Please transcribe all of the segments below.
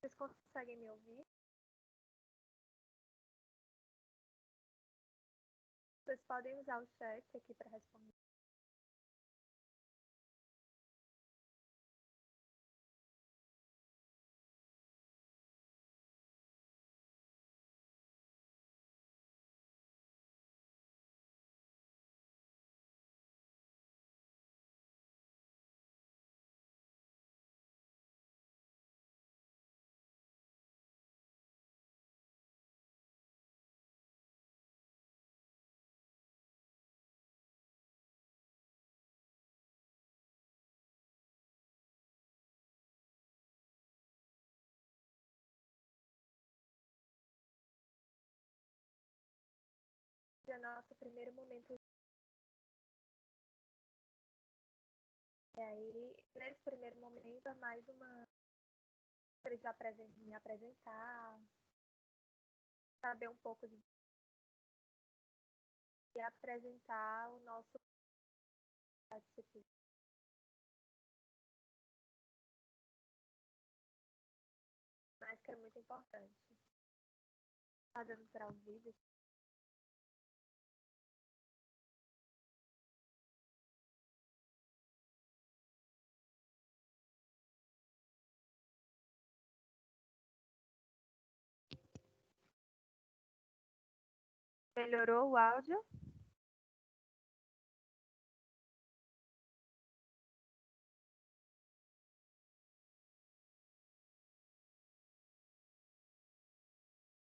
Vocês conseguem me ouvir? Vocês podem usar o chat aqui para responder. É nosso primeiro momento. E aí, nesse primeiro momento, é mais uma. Eles me apresentar, saber um pouco de. E apresentar o nosso. Mas que é muito importante. Tá dando para ouvir? Melhorou o áudio?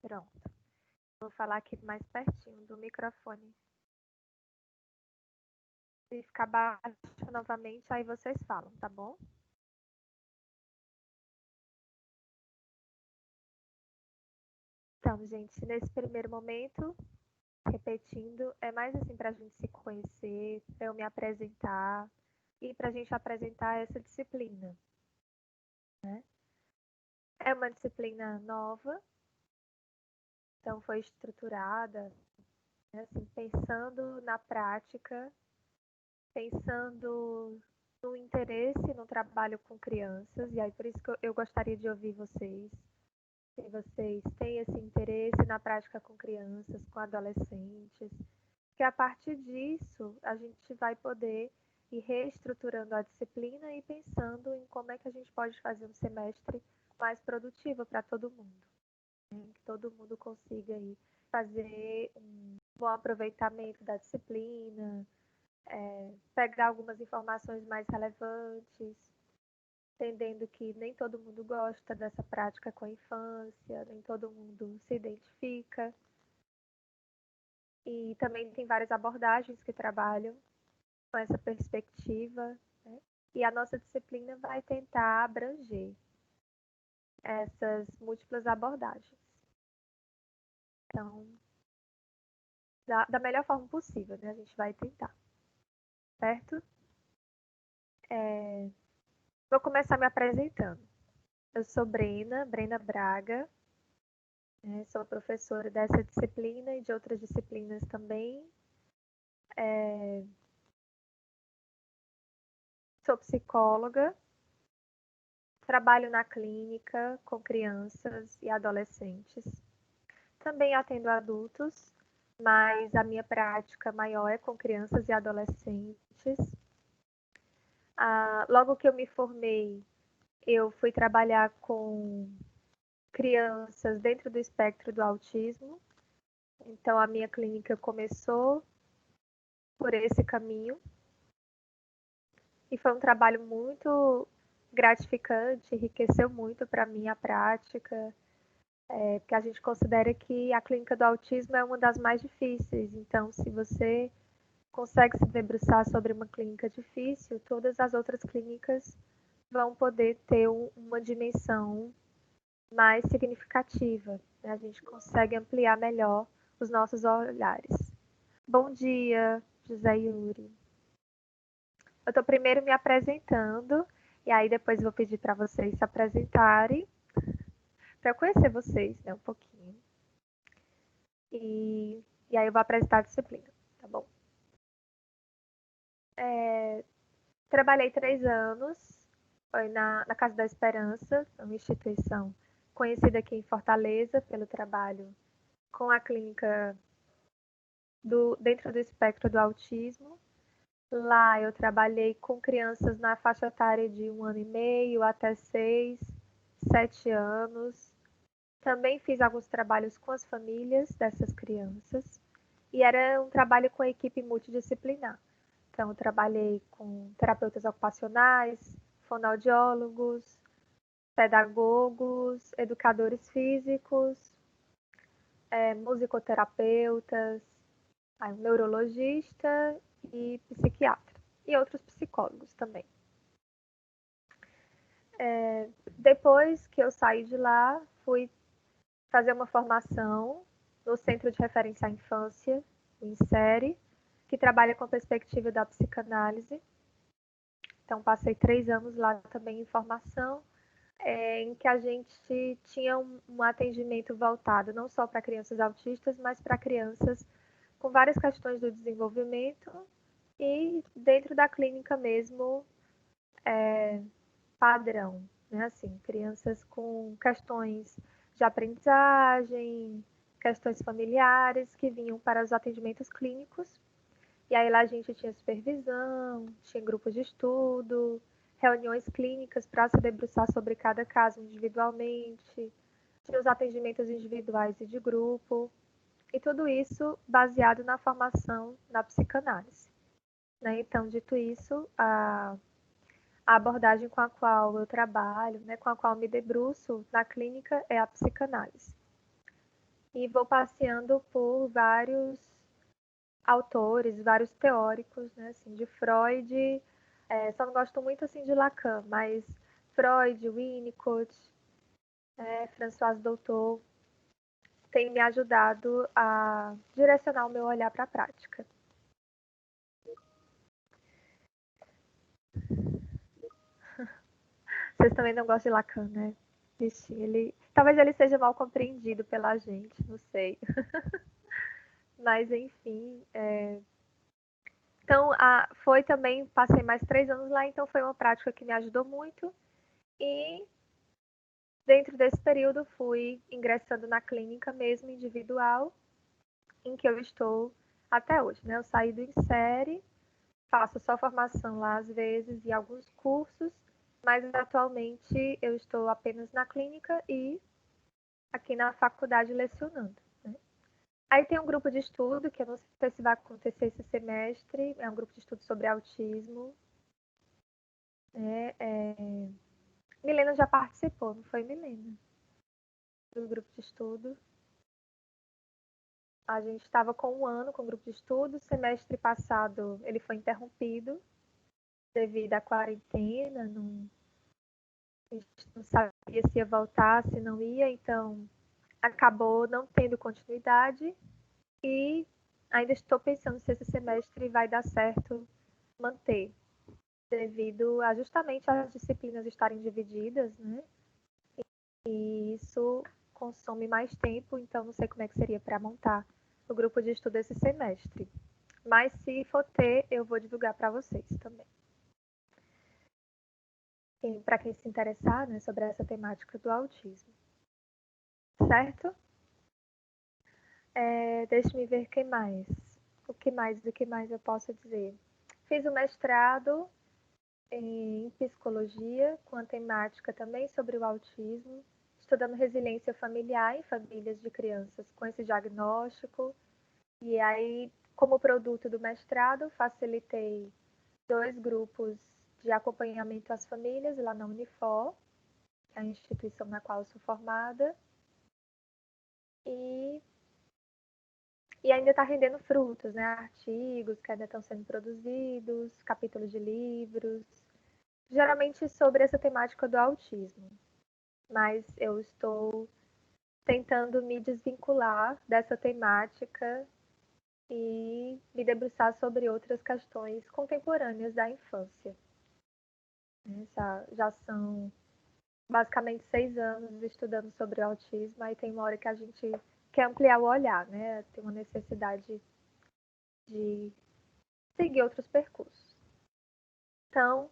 Pronto. Vou falar aqui mais pertinho do microfone. Se ficar baixo novamente, aí vocês falam, tá bom? Então, gente, nesse primeiro momento, repetindo, é mais assim para a gente se conhecer, para eu me apresentar e para a gente apresentar essa disciplina. Né? É uma disciplina nova, então foi estruturada, né, assim, pensando na prática, pensando no interesse no trabalho com crianças, e aí por isso que eu gostaria de ouvir vocês, se vocês têm esse interesse na prática com crianças, com adolescentes, que a partir disso a gente vai poder ir reestruturando a disciplina e pensando em como é que a gente pode fazer um semestre mais produtivo para todo mundo, né? Que todo mundo consiga aí fazer um bom aproveitamento da disciplina, pegar algumas informações mais relevantes, entendendo que nem todo mundo gosta dessa prática com a infância, nem todo mundo se identifica. E também tem várias abordagens que trabalham com essa perspectiva, né? E a nossa disciplina vai tentar abranger essas múltiplas abordagens. Então, da melhor forma possível, né? A gente vai tentar, certo? Vou começar me apresentando. Eu sou Brena Braga, né? Sou professora dessa disciplina e de outras disciplinas também. Sou psicóloga, trabalho na clínica com crianças e adolescentes. Também atendo adultos, mas a minha prática maior é com crianças e adolescentes. Logo que eu me formei, eu fui trabalhar com crianças dentro do espectro do autismo. Então, a minha clínica começou por esse caminho. E foi um trabalho muito gratificante, enriqueceu muito para mim a prática, porque a gente considera que a clínica do autismo é uma das mais difíceis. Então, se você consegue se debruçar sobre uma clínica difícil, todas as outras clínicas vão poder ter uma dimensão mais significativa, né? A gente consegue ampliar melhor os nossos olhares. Bom dia, José Yuri. Eu estou primeiro me apresentando e aí depois vou pedir para vocês se apresentarem, para eu conhecer vocês, né, um pouquinho. E aí eu vou apresentar a disciplina, tá bom? Trabalhei 3 anos, foi na Casa da Esperança, uma instituição conhecida aqui em Fortaleza pelo trabalho com a clínica dentro do espectro do autismo. Lá eu trabalhei com crianças na faixa etária de 1 ano e meio até 6, 7 anos. Também fiz alguns trabalhos com as famílias dessas crianças. E era um trabalho com a equipe multidisciplinar. Então, eu trabalhei com terapeutas ocupacionais, fonoaudiólogos, pedagogos, educadores físicos, musicoterapeutas, um neurologista e psiquiatra. E outros psicólogos também. Depois que eu saí de lá, fui fazer uma formação no Centro de Referência à Infância, o INSERE, que trabalha com a perspectiva da psicanálise. Então, passei 3 anos lá também em formação, em que a gente tinha um atendimento voltado não só para crianças autistas, mas para crianças com várias questões do desenvolvimento e dentro da clínica mesmo, padrão, né? Assim, crianças com questões de aprendizagem, questões familiares que vinham para os atendimentos clínicos. E aí lá a gente tinha supervisão, tinha grupos de estudo, reuniões clínicas para se debruçar sobre cada caso individualmente, tinha os atendimentos individuais e de grupo, e tudo isso baseado na formação na psicanálise. Né? Então, dito isso, a abordagem com a qual eu trabalho, né, com a qual me debruço na clínica é a psicanálise. E vou passeando por vários autores, vários teóricos, né, assim, de Freud, só não gosto muito assim de Lacan, mas Freud, Winnicott, François Doutor, tem me ajudado a direcionar o meu olhar para a prática. Vocês também não gostam de Lacan, né? Vixe, talvez ele seja mal compreendido pela gente, não sei. Mas, enfim. Então, foi também, passei mais 3 anos lá, então foi uma prática que me ajudou muito. E dentro desse período fui ingressando na clínica mesmo, individual, em que eu estou até hoje, né? Eu saí do INSERE, faço só formação lá às vezes e alguns cursos, mas atualmente eu estou apenas na clínica e aqui na faculdade lecionando. Né? Aí tem um grupo de estudo, que eu não sei se vai acontecer esse semestre, é um grupo de estudo sobre autismo. Milena já participou, não foi, Milena? Do grupo de estudo. A gente estava com 1 ano com o grupo de estudo, semestre passado ele foi interrompido devido à quarentena, a gente não sabia se ia voltar, se não ia, então acabou não tendo continuidade e ainda estou pensando se esse semestre vai dar certo manter, devido a justamente as disciplinas estarem divididas, né? E isso consome mais tempo, então não sei como é que seria para montar o grupo de estudo esse semestre. Mas se for ter, eu vou divulgar para vocês também. Para quem se interessar, né, sobre essa temática do autismo. Certo? Deixa-me ver o que mais. O que mais eu posso dizer? Fiz o mestrado em psicologia, com a temática também sobre o autismo, estudando resiliência familiar em famílias de crianças com esse diagnóstico. E aí, como produto do mestrado, facilitei 2 grupos de acompanhamento às famílias lá na Unifor, que é a instituição na qual eu sou formada. E ainda está rendendo frutos, né? Artigos que ainda estão sendo produzidos, capítulos de livros, geralmente sobre essa temática do autismo. Mas eu estou tentando me desvincular dessa temática e me debruçar sobre outras questões contemporâneas da infância. Já são basicamente 6 anos estudando sobre o autismo, aí tem uma hora que a gente quer ampliar o olhar, né? Tem uma necessidade de seguir outros percursos. Então,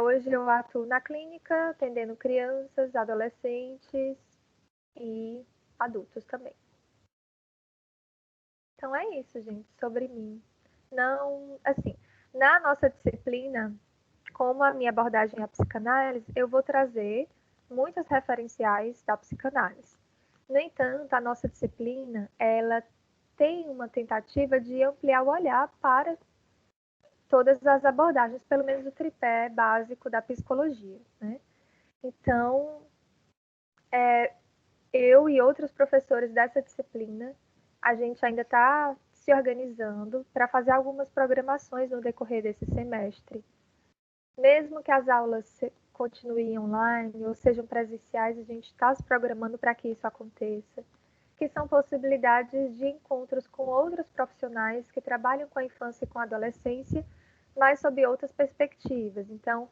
hoje eu atuo na clínica, atendendo crianças, adolescentes, e adultos também. Então é isso, gente, sobre mim. Não, assim, na nossa disciplina, como a minha abordagem é a psicanálise, eu vou trazer muitos referenciais da psicanálise. No entanto, a nossa disciplina, ela tem uma tentativa de ampliar o olhar para todas as abordagens, pelo menos o tripé básico da psicologia, né? Então, eu e outros professores dessa disciplina, a gente ainda está se organizando para fazer algumas programações no decorrer desse semestre. Mesmo que as aulas continuem online ou sejam presenciais, a gente está se programando para que isso aconteça, que são possibilidades de encontros com outros profissionais que trabalham com a infância e com a adolescência, mas sob outras perspectivas. Então,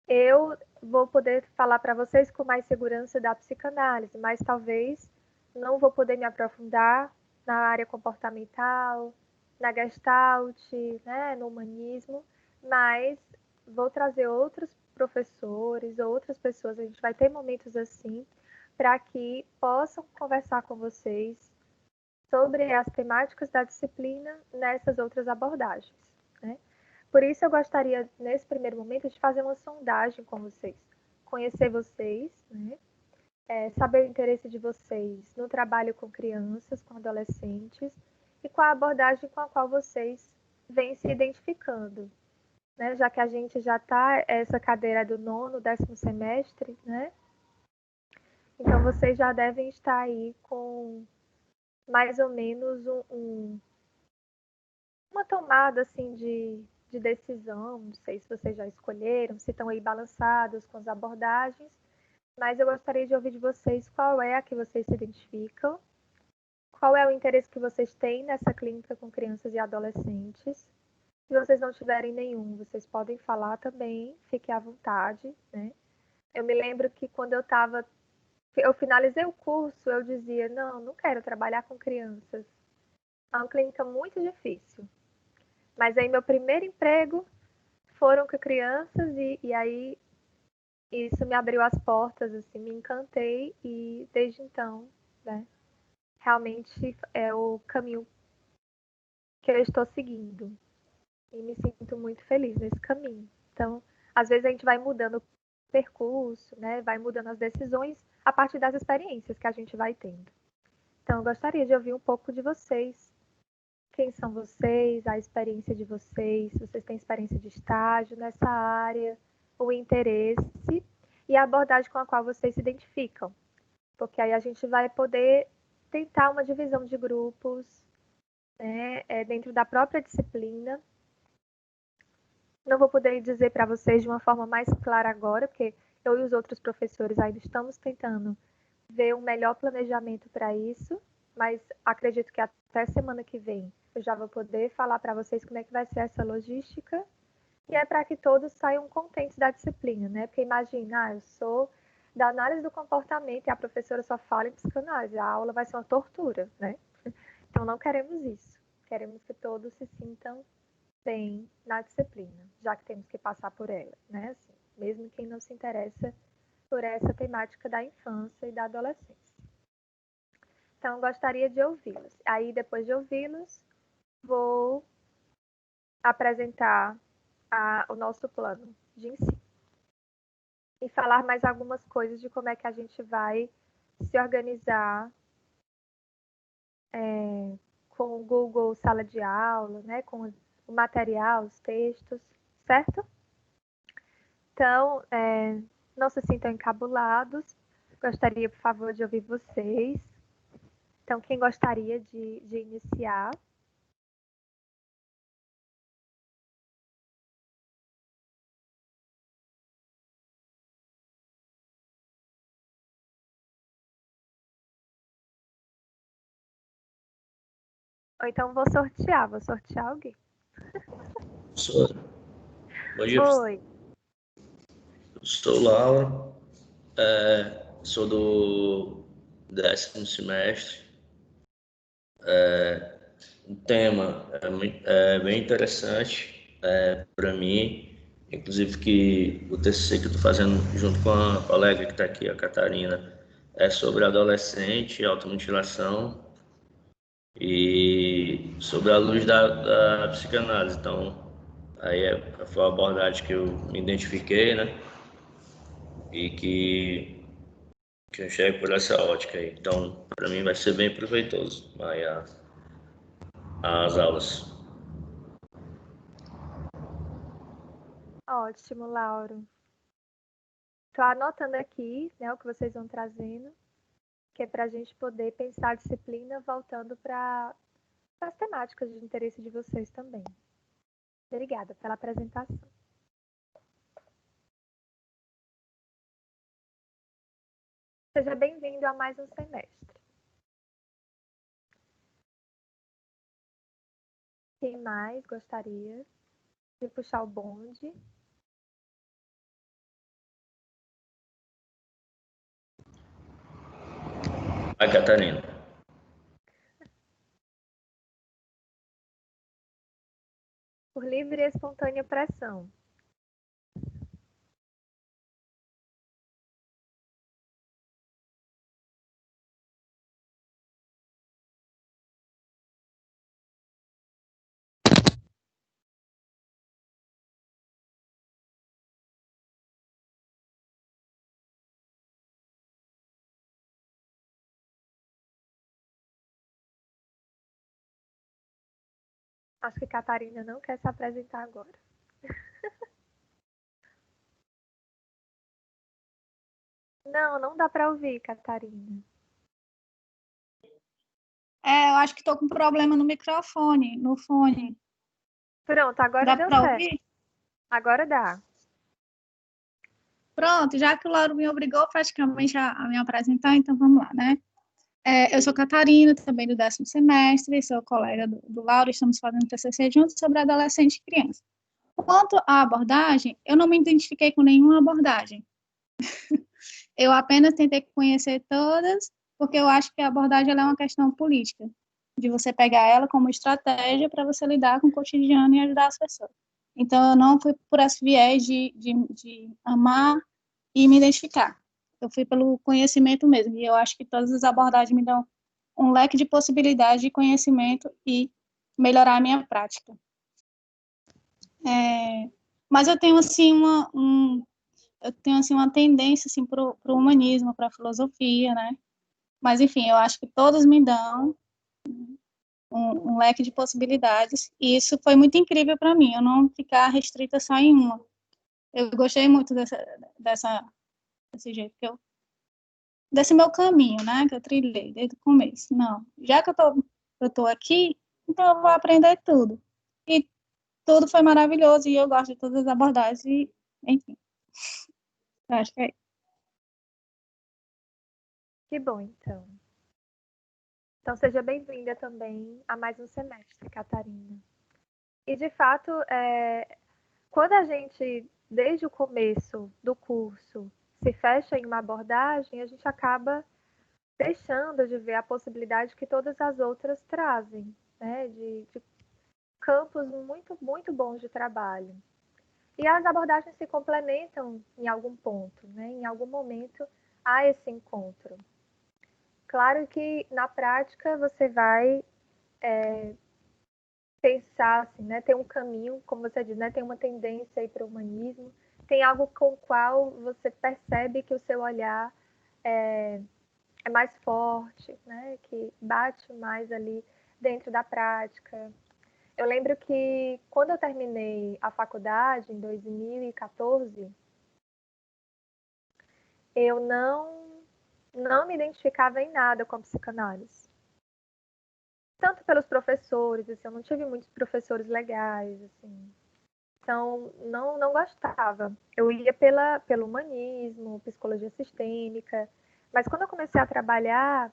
eu vou poder falar para vocês com mais segurança da psicanálise, mas talvez não vou poder me aprofundar na área comportamental, na Gestalt, né, no humanismo, mas vou trazer outros professores, outras pessoas, a gente vai ter momentos assim, para que possam conversar com vocês sobre as temáticas da disciplina nessas outras abordagens, né? Por isso, eu gostaria, nesse primeiro momento, de fazer uma sondagem com vocês, conhecer vocês, né? Saber o interesse de vocês no trabalho com crianças, com adolescentes, e qual a abordagem com a qual vocês vêm se identificando, né? Já que a gente já está, essa cadeira do 9º, 10º semestre, né? Então, vocês já devem estar aí com mais ou menos uma tomada, assim, de decisão, não sei se vocês já escolheram, se estão aí balançados com as abordagens, mas eu gostaria de ouvir de vocês qual é a que vocês se identificam, qual é o interesse que vocês têm nessa clínica com crianças e adolescentes. Se vocês não tiverem nenhum, vocês podem falar também, fiquem à vontade, né? Eu me lembro que quando eu finalizei o curso, eu dizia, não quero trabalhar com crianças. É uma clínica muito difícil. Mas aí meu primeiro emprego foram com crianças e aí isso me abriu as portas, assim, me encantei e desde então, né, realmente é o caminho que eu estou seguindo e me sinto muito feliz nesse caminho. Então, às vezes a gente vai mudando o percurso, né, vai mudando as decisões a partir das experiências que a gente vai tendo. Então, eu gostaria de ouvir um pouco de vocês. Quem são vocês, a experiência de vocês, se vocês têm experiência de estágio nessa área, o interesse e a abordagem com a qual vocês se identificam. Porque aí a gente vai poder tentar uma divisão de grupos, né, dentro da própria disciplina. Não vou poder dizer para vocês de uma forma mais clara agora, porque eu e os outros professores ainda estamos tentando ver um melhor planejamento para isso, mas acredito que até semana que vem eu já vou poder falar para vocês como é que vai ser essa logística, e é para que todos saiam contentes da disciplina, né? Porque imagina, eu sou da análise do comportamento e a professora só fala em psicanálise, a aula vai ser uma tortura, né? Então não queremos isso, queremos que todos se sintam bem na disciplina, já que temos que passar por ela, né? Assim, mesmo quem não se interessa por essa temática da infância e da adolescência. Então, gostaria de ouvi-los. Aí, depois de ouvi-los, vou apresentar o nosso plano de ensino e falar mais algumas coisas de como é que a gente vai se organizar com o Google Sala de Aula, né, com o material, os textos, certo? Então, não se sintam encabulados. Gostaria, por favor, de ouvir vocês. Então, quem gostaria de iniciar? Ou então vou sortear alguém. Professora, bom dia. Oi. Eu sou Laura, sou do 10º semestre. O tema é bem interessante para mim, inclusive que o TCC que eu estou fazendo junto com a colega que está aqui, a Catarina, é sobre adolescente, automutilação e sobre a luz da psicanálise. Então, aí foi a abordagem que eu me identifiquei, né? E que eu enxergo por essa ótica aí. Então, para mim vai ser bem proveitoso aí as aulas. Ótimo, Lauro. Estou anotando aqui, né, o que vocês vão trazendo, que é para a gente poder pensar a disciplina voltando para as temáticas de interesse de vocês também. Obrigada pela apresentação. Seja bem-vindo a mais um semestre. Quem mais gostaria de puxar o bonde? Vai, Catarina. Por livre e espontânea pressão. Acho que Catarina não quer se apresentar agora. Não, não dá para ouvir, Catarina. Eu acho que estou com problema no microfone, no fone. Pronto, agora Dá deu para certo. ouvir? Agora dá. Pronto, já que o Lauro me obrigou praticamente a me apresentar, então vamos lá, né? Eu sou Catarina, também do 10º semestre, sou colega do Lauro, estamos fazendo TCC juntos sobre adolescente e criança. Quanto à abordagem, eu não me identifiquei com nenhuma abordagem. Eu apenas tentei conhecer todas, porque eu acho que a abordagem ela é uma questão política, de você pegar ela como estratégia para você lidar com o cotidiano e ajudar as pessoas. Então, eu não fui por esse viés de amar e me identificar. Eu fui pelo conhecimento mesmo, e eu acho que todas as abordagens me dão um leque de possibilidades de conhecimento e melhorar a minha prática. Mas eu tenho, assim, uma tendência, assim, para o humanismo, para a filosofia, né? Mas, enfim, eu acho que todos me dão um leque de possibilidades, e isso foi muito incrível para mim, eu não ficar restrita só em uma. Eu gostei muito desse jeito desse meu caminho, né, que eu trilhei desde o começo. Não, já que eu tô aqui, então eu vou aprender tudo. E tudo foi maravilhoso, e eu gosto de todas as abordagens, e, enfim, eu acho que é isso. Que bom, então. Então, seja bem-vinda também a mais um semestre, Catarina. E, de fato, quando a gente, desde o começo do curso, se fecha em uma abordagem, a gente acaba deixando de ver a possibilidade que todas as outras trazem, né? De campos muito, muito bons de trabalho. E as abordagens se complementam em algum ponto, né? Em algum momento há esse encontro. Claro que na prática você vai pensar, assim, né? Tem um caminho, como você diz, né? Tem uma tendência aí para o humanismo, tem algo com o qual você percebe que o seu olhar é mais forte, né? Que bate mais ali dentro da prática. Eu lembro que quando eu terminei a faculdade, em 2014, eu não me identificava em nada com a psicanálise. Tanto pelos professores, assim, eu não tive muitos professores legais, assim. Então, não gostava. Eu ia pelo humanismo, psicologia sistêmica, mas quando eu comecei a trabalhar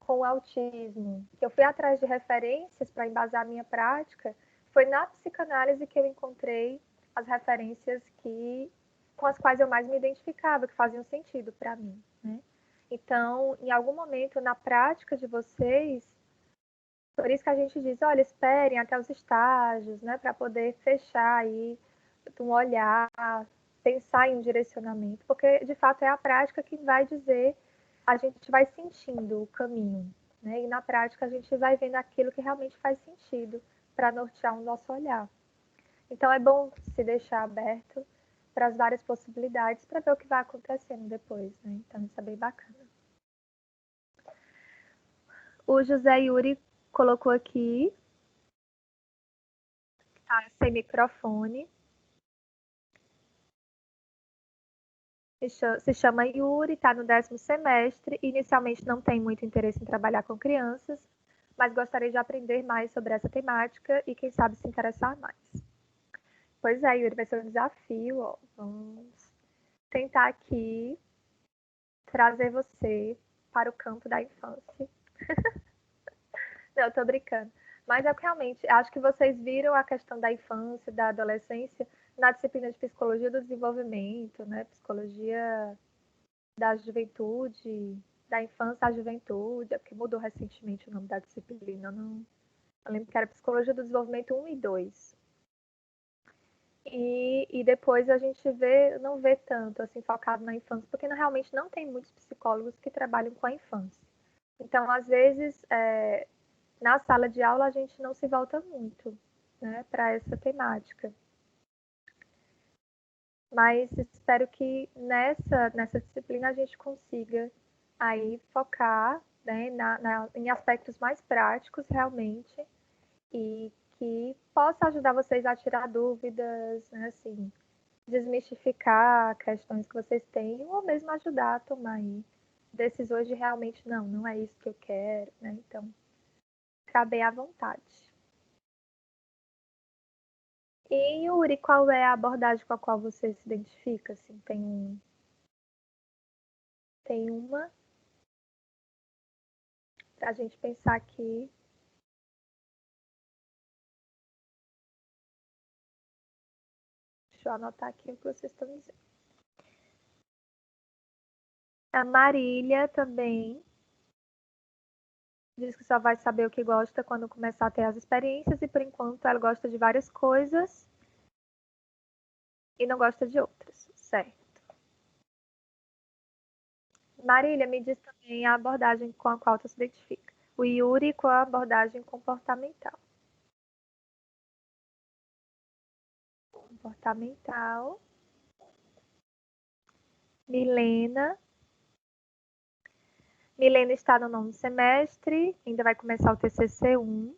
com o autismo, que eu fui atrás de referências para embasar a minha prática, foi na psicanálise que eu encontrei as referências com as quais eu mais me identificava, que faziam sentido para mim, né? Então, em algum momento na prática de vocês, por isso que a gente diz, olha, esperem até os estágios, né, para poder fechar aí um olhar, pensar em um direcionamento, porque de fato é a prática que vai dizer a gente vai sentindo o caminho, né? E na prática a gente vai vendo aquilo que realmente faz sentido para nortear o nosso olhar. Então é bom se deixar aberto para as várias possibilidades para ver o que vai acontecendo depois, né? Então isso é bem bacana. O José Yuri colocou aqui, tá sem microfone. Se chama Yuri, está no 10º semestre. Inicialmente não tem muito interesse em trabalhar com crianças, mas gostaria de aprender mais sobre essa temática e quem sabe se interessar mais. Pois é, Yuri, vai ser um desafio, ó. Vamos tentar aqui trazer você para o campo da infância. Não, tô brincando. Mas é que realmente, acho que vocês viram a questão da infância, da adolescência, na disciplina de psicologia do desenvolvimento, né? Psicologia da juventude, da infância à juventude, é porque mudou recentemente o nome da disciplina, não. Eu lembro que era psicologia do desenvolvimento 1 e 2. E depois a gente não vê tanto assim focado na infância, porque realmente não tem muitos psicólogos que trabalham com a infância. Então, às vezes, na sala de aula a gente não se volta muito, né, para essa temática. Mas espero que nessa disciplina a gente consiga aí focar, né, em aspectos mais práticos realmente e que possa ajudar vocês a tirar dúvidas, né, assim, desmistificar questões que vocês têm ou mesmo ajudar a tomar aí decisões de realmente não é isso que eu quero, né? Então, ficar bem à vontade. E, Yuri, qual é a abordagem com a qual você se identifica? Assim, tem uma para a gente pensar aqui. Deixa eu anotar aqui o que vocês estão dizendo. A Marília também diz que só vai saber o que gosta quando começar a ter as experiências e, por enquanto, ela gosta de várias coisas e não gosta de outras. Certo. Marília, me diz também a abordagem com a qual tu se identifica. O Yuri com a abordagem comportamental. Comportamental. Milena. Milena está no 9º semestre, ainda vai começar o TCC 1.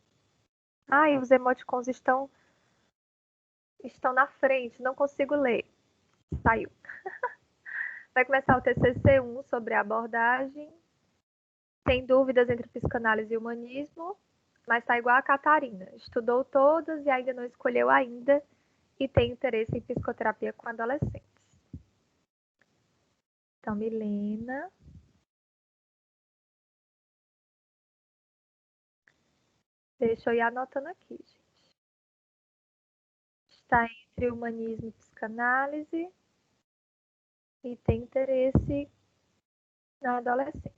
E os emoticons estão na frente, não consigo ler. Saiu. Vai começar o TCC 1 sobre a abordagem. Tem dúvidas entre psicanálise e humanismo, mas está igual a Catarina. Estudou todas e ainda não escolheu ainda e tem interesse em psicoterapia com adolescentes. Então, Milena. Deixa eu ir anotando aqui, gente. Está entre humanismo e psicanálise e tem interesse na adolescência.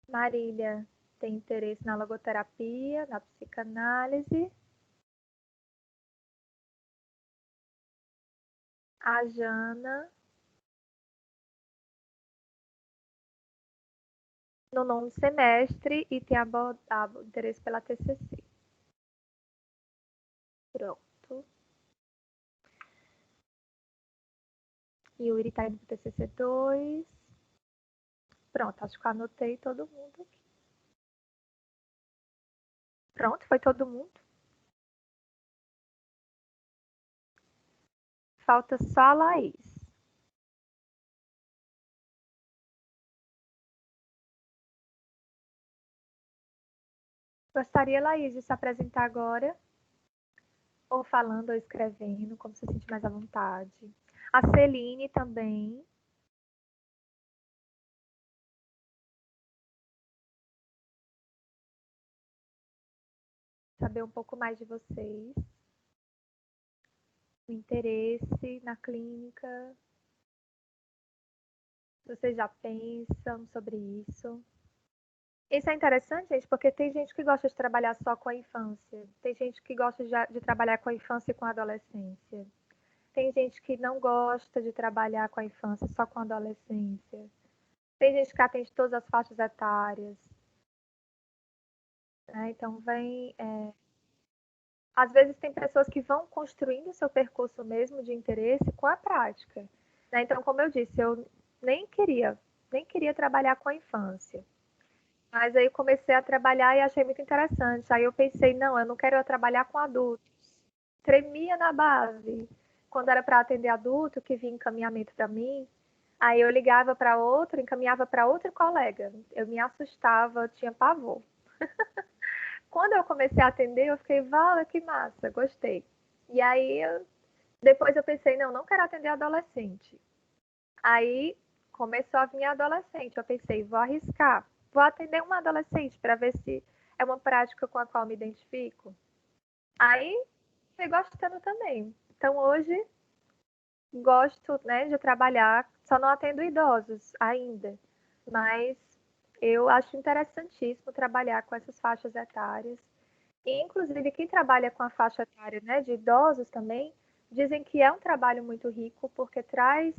Marília tem interesse na logoterapia, na psicanálise. A Jana no 9º semestre e tem interesse pela TCC. Pronto. Yuri está indo para o TCC 2. Pronto, acho que eu anotei todo mundo aqui. Pronto, foi todo mundo. Falta só a Laís. Gostaria, Laís, de se apresentar agora? Ou falando ou escrevendo, como se sente mais à vontade. A Celine também. Saber um pouco mais de vocês. O interesse na clínica. Vocês já pensam sobre isso? Isso é interessante, gente, porque tem gente que gosta de trabalhar só com a infância, tem gente que gosta de trabalhar com a infância e com a adolescência, tem gente que não gosta de trabalhar com a infância, só com a adolescência, tem gente que atende todas as faixas etárias, né? Então, às vezes tem pessoas que vão construindo o seu percurso mesmo de interesse com a prática, né? Então, como eu disse, eu nem queria, nem queria trabalhar com a infância. Mas aí comecei a trabalhar e achei muito interessante. Aí eu pensei, não, eu não quero trabalhar com adultos. Tremia na base. Quando era para atender adulto, que vinha encaminhamento para mim, aí eu ligava para outro, encaminhava para outro colega. Eu me assustava, eu tinha pavor. Quando eu comecei a atender, eu fiquei, vala, que massa, gostei. E aí, depois eu pensei, não, não quero atender adolescente. Aí começou a vir adolescente. Eu pensei, vou arriscar, vou atender uma adolescente para ver se é uma prática com a qual me identifico. Aí fui gostando também. Então hoje gosto, né, de trabalhar, só não atendo idosos ainda, mas eu acho interessantíssimo trabalhar com essas faixas etárias. E, inclusive, quem trabalha com a faixa etária, né, de idosos também, dizem que é um trabalho muito rico, porque traz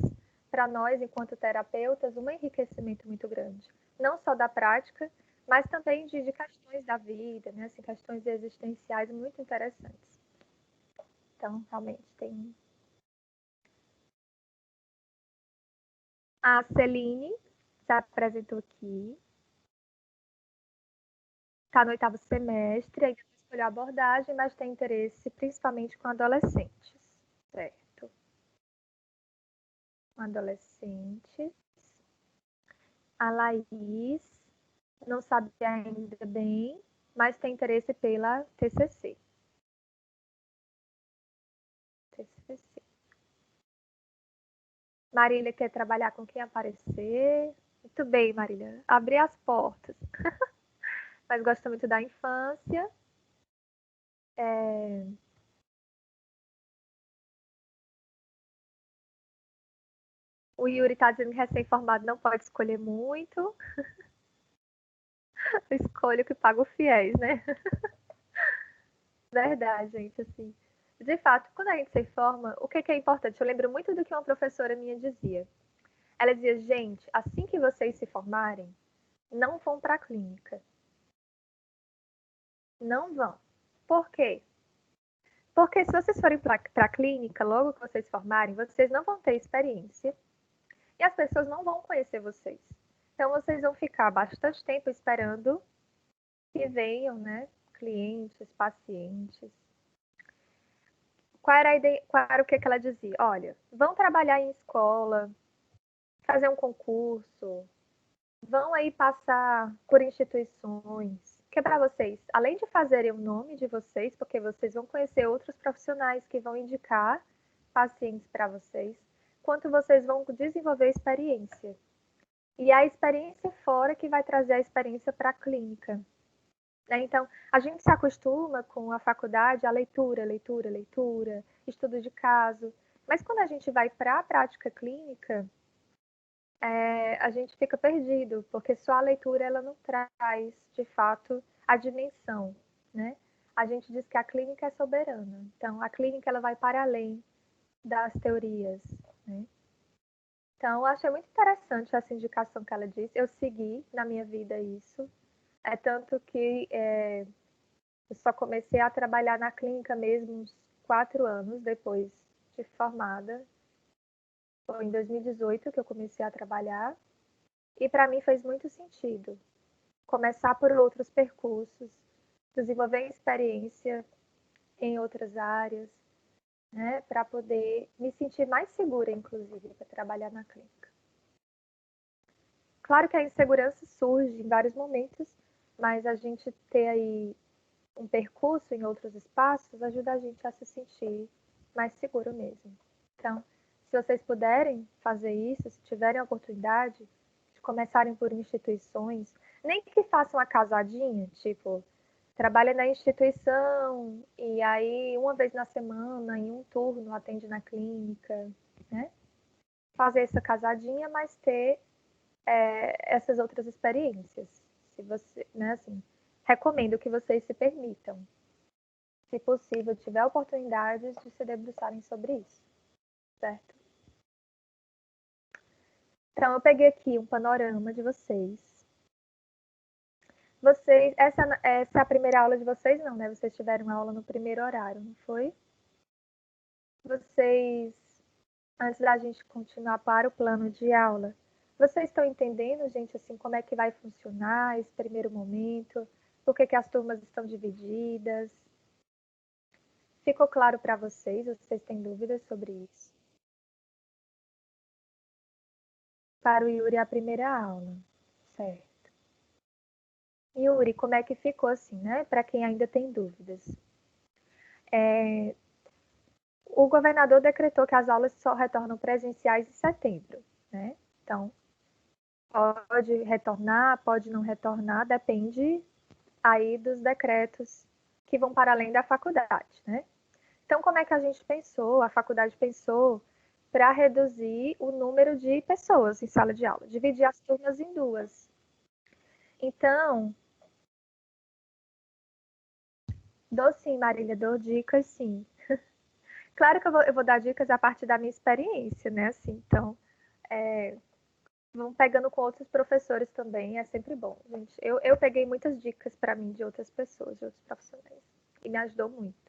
para nós, enquanto terapeutas, um enriquecimento muito grande. Não só da prática, mas também de questões da vida, né, assim, questões existenciais muito interessantes. Então, realmente tem. A Celine se apresentou aqui, está no 8º semestre, ainda não escolheu a abordagem, mas tem interesse principalmente com adolescentes. Certo. Adolescentes. A Laís não sabe ainda bem, mas tem interesse pela TCC. TCC. Marília quer trabalhar com quem aparecer. Muito bem, Marília. Abrir as portas. Mas gosta muito da infância. O Yuri está dizendo que recém-formado não pode escolher muito. Escolha o que paga o fiéis, né? Verdade, gente, assim. De fato, quando a gente se forma, o que é importante? Eu lembro muito do que uma professora minha dizia. Ela dizia, gente, assim que vocês se formarem, não vão para a clínica. Não vão. Por quê? Porque se vocês forem para a clínica, logo que vocês se formarem, vocês não vão ter experiência e as pessoas não vão conhecer vocês. Então, vocês vão ficar bastante tempo esperando que venham, né, clientes, pacientes. Qual era a ideia, qual era o que ela dizia? Olha, vão trabalhar em escola, fazer um concurso, vão aí passar por instituições, que é para vocês, além de fazerem o nome de vocês, porque vocês vão conhecer outros profissionais que vão indicar pacientes para vocês, quanto vocês vão desenvolver experiência. E a experiência fora que vai trazer a experiência para a clínica. Então, a gente se acostuma com a faculdade a leitura, leitura, leitura, estudo de caso. Mas quando a gente vai para a prática clínica, a gente fica perdido, porque só a leitura ela não traz, de fato, a dimensão, né? A gente diz que a clínica é soberana. Então, a clínica ela vai para além das teorias, né? Então, eu achei muito interessante essa indicação que ela disse. Eu segui na minha vida isso. É tanto que eu só comecei a trabalhar na clínica mesmo uns 4 anos depois de formada. Foi em 2018 que eu comecei a trabalhar. E para mim fez muito sentido começar por outros percursos, desenvolver experiência em outras áreas, né, para poder me sentir mais segura, inclusive, para trabalhar na clínica. Claro que a insegurança surge em vários momentos, mas a gente ter aí um percurso em outros espaços ajuda a gente a se sentir mais seguro mesmo. Então, se vocês puderem fazer isso, se tiverem a oportunidade de começarem por instituições, nem que façam a casadinha, tipo, trabalha na instituição e aí uma vez na semana, em um turno, atende na clínica, né? Fazer essa casadinha, mas ter essas outras experiências. Se você, né, assim, recomendo que vocês se permitam, se possível, tiver oportunidades de se debruçarem sobre isso, certo? Então, eu peguei aqui um panorama de vocês. Essa é a primeira aula de vocês, não, né? Vocês tiveram aula no primeiro horário, não foi? Vocês, antes da gente continuar para o plano de aula, vocês estão entendendo, gente, assim, como é que vai funcionar esse primeiro momento? Por que as turmas estão divididas? Ficou claro para vocês? Vocês têm dúvidas sobre isso? Para o Yuri, a primeira aula, certo? Yuri, como é que ficou assim, né? Para quem ainda tem dúvidas. O governador decretou que as aulas só retornam presenciais em setembro, né? Então, pode retornar, pode não retornar, depende aí dos decretos que vão para além da faculdade, né? Então, como é que a gente pensou, a faculdade pensou, para reduzir o número de pessoas em sala de aula, dividir as turmas em duas. Então, dou sim, Marília, dou dicas sim. Claro que eu vou dar dicas a partir da minha experiência, né? Assim, então, vão pegando com outros professores também, é sempre bom, gente. Eu peguei muitas dicas para mim de outras pessoas, de outros profissionais, e me ajudou muito.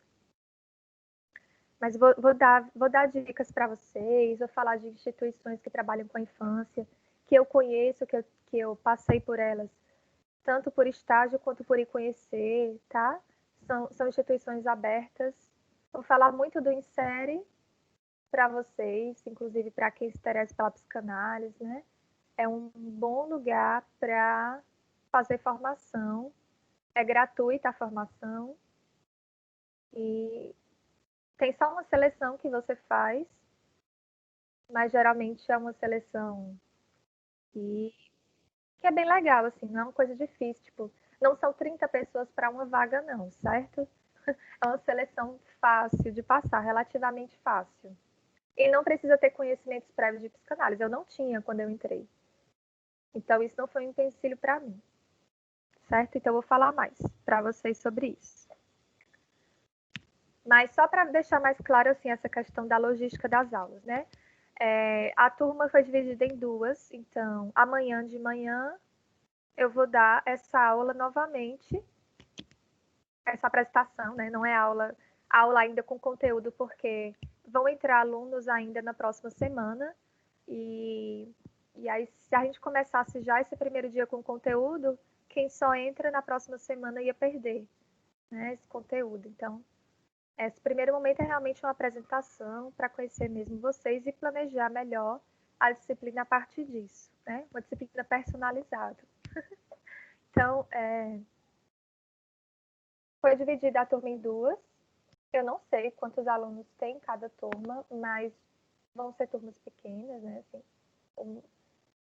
Mas vou dar dicas para vocês, vou falar de instituições que trabalham com a infância, que eu conheço, que eu passei por elas, tanto por estágio quanto por ir conhecer, tá? São instituições abertas. Vou falar muito do Insere para vocês, inclusive para quem se interessa pela psicanálise, né? É um bom lugar para fazer formação. É gratuita a formação. E tem só uma seleção que você faz, mas geralmente é uma seleção que é bem legal, assim, não é uma coisa difícil, tipo, não são 30 pessoas para uma vaga, não, certo? É uma seleção fácil de passar, relativamente fácil. E não precisa ter conhecimentos prévios de psicanálise. Eu não tinha quando eu entrei. Então, isso não foi um empecilho para mim, certo? Então, eu vou falar mais para vocês sobre isso. Mas só para deixar mais claro, assim, essa questão da logística das aulas, né? A turma foi dividida em duas. Então, amanhã de manhã, eu vou dar essa aula novamente, essa apresentação, né? Não é aula ainda com conteúdo, porque vão entrar alunos ainda na próxima semana. E aí, se a gente começasse já esse primeiro dia com conteúdo, quem só entra na próxima semana ia perder, né, esse conteúdo. Então, esse primeiro momento é realmente uma apresentação para conhecer mesmo vocês e planejar melhor a disciplina a partir disso, né? Uma disciplina personalizada. Então, foi dividida a turma em duas. Eu não sei quantos alunos tem em cada turma, mas vão ser turmas pequenas, né? Assim,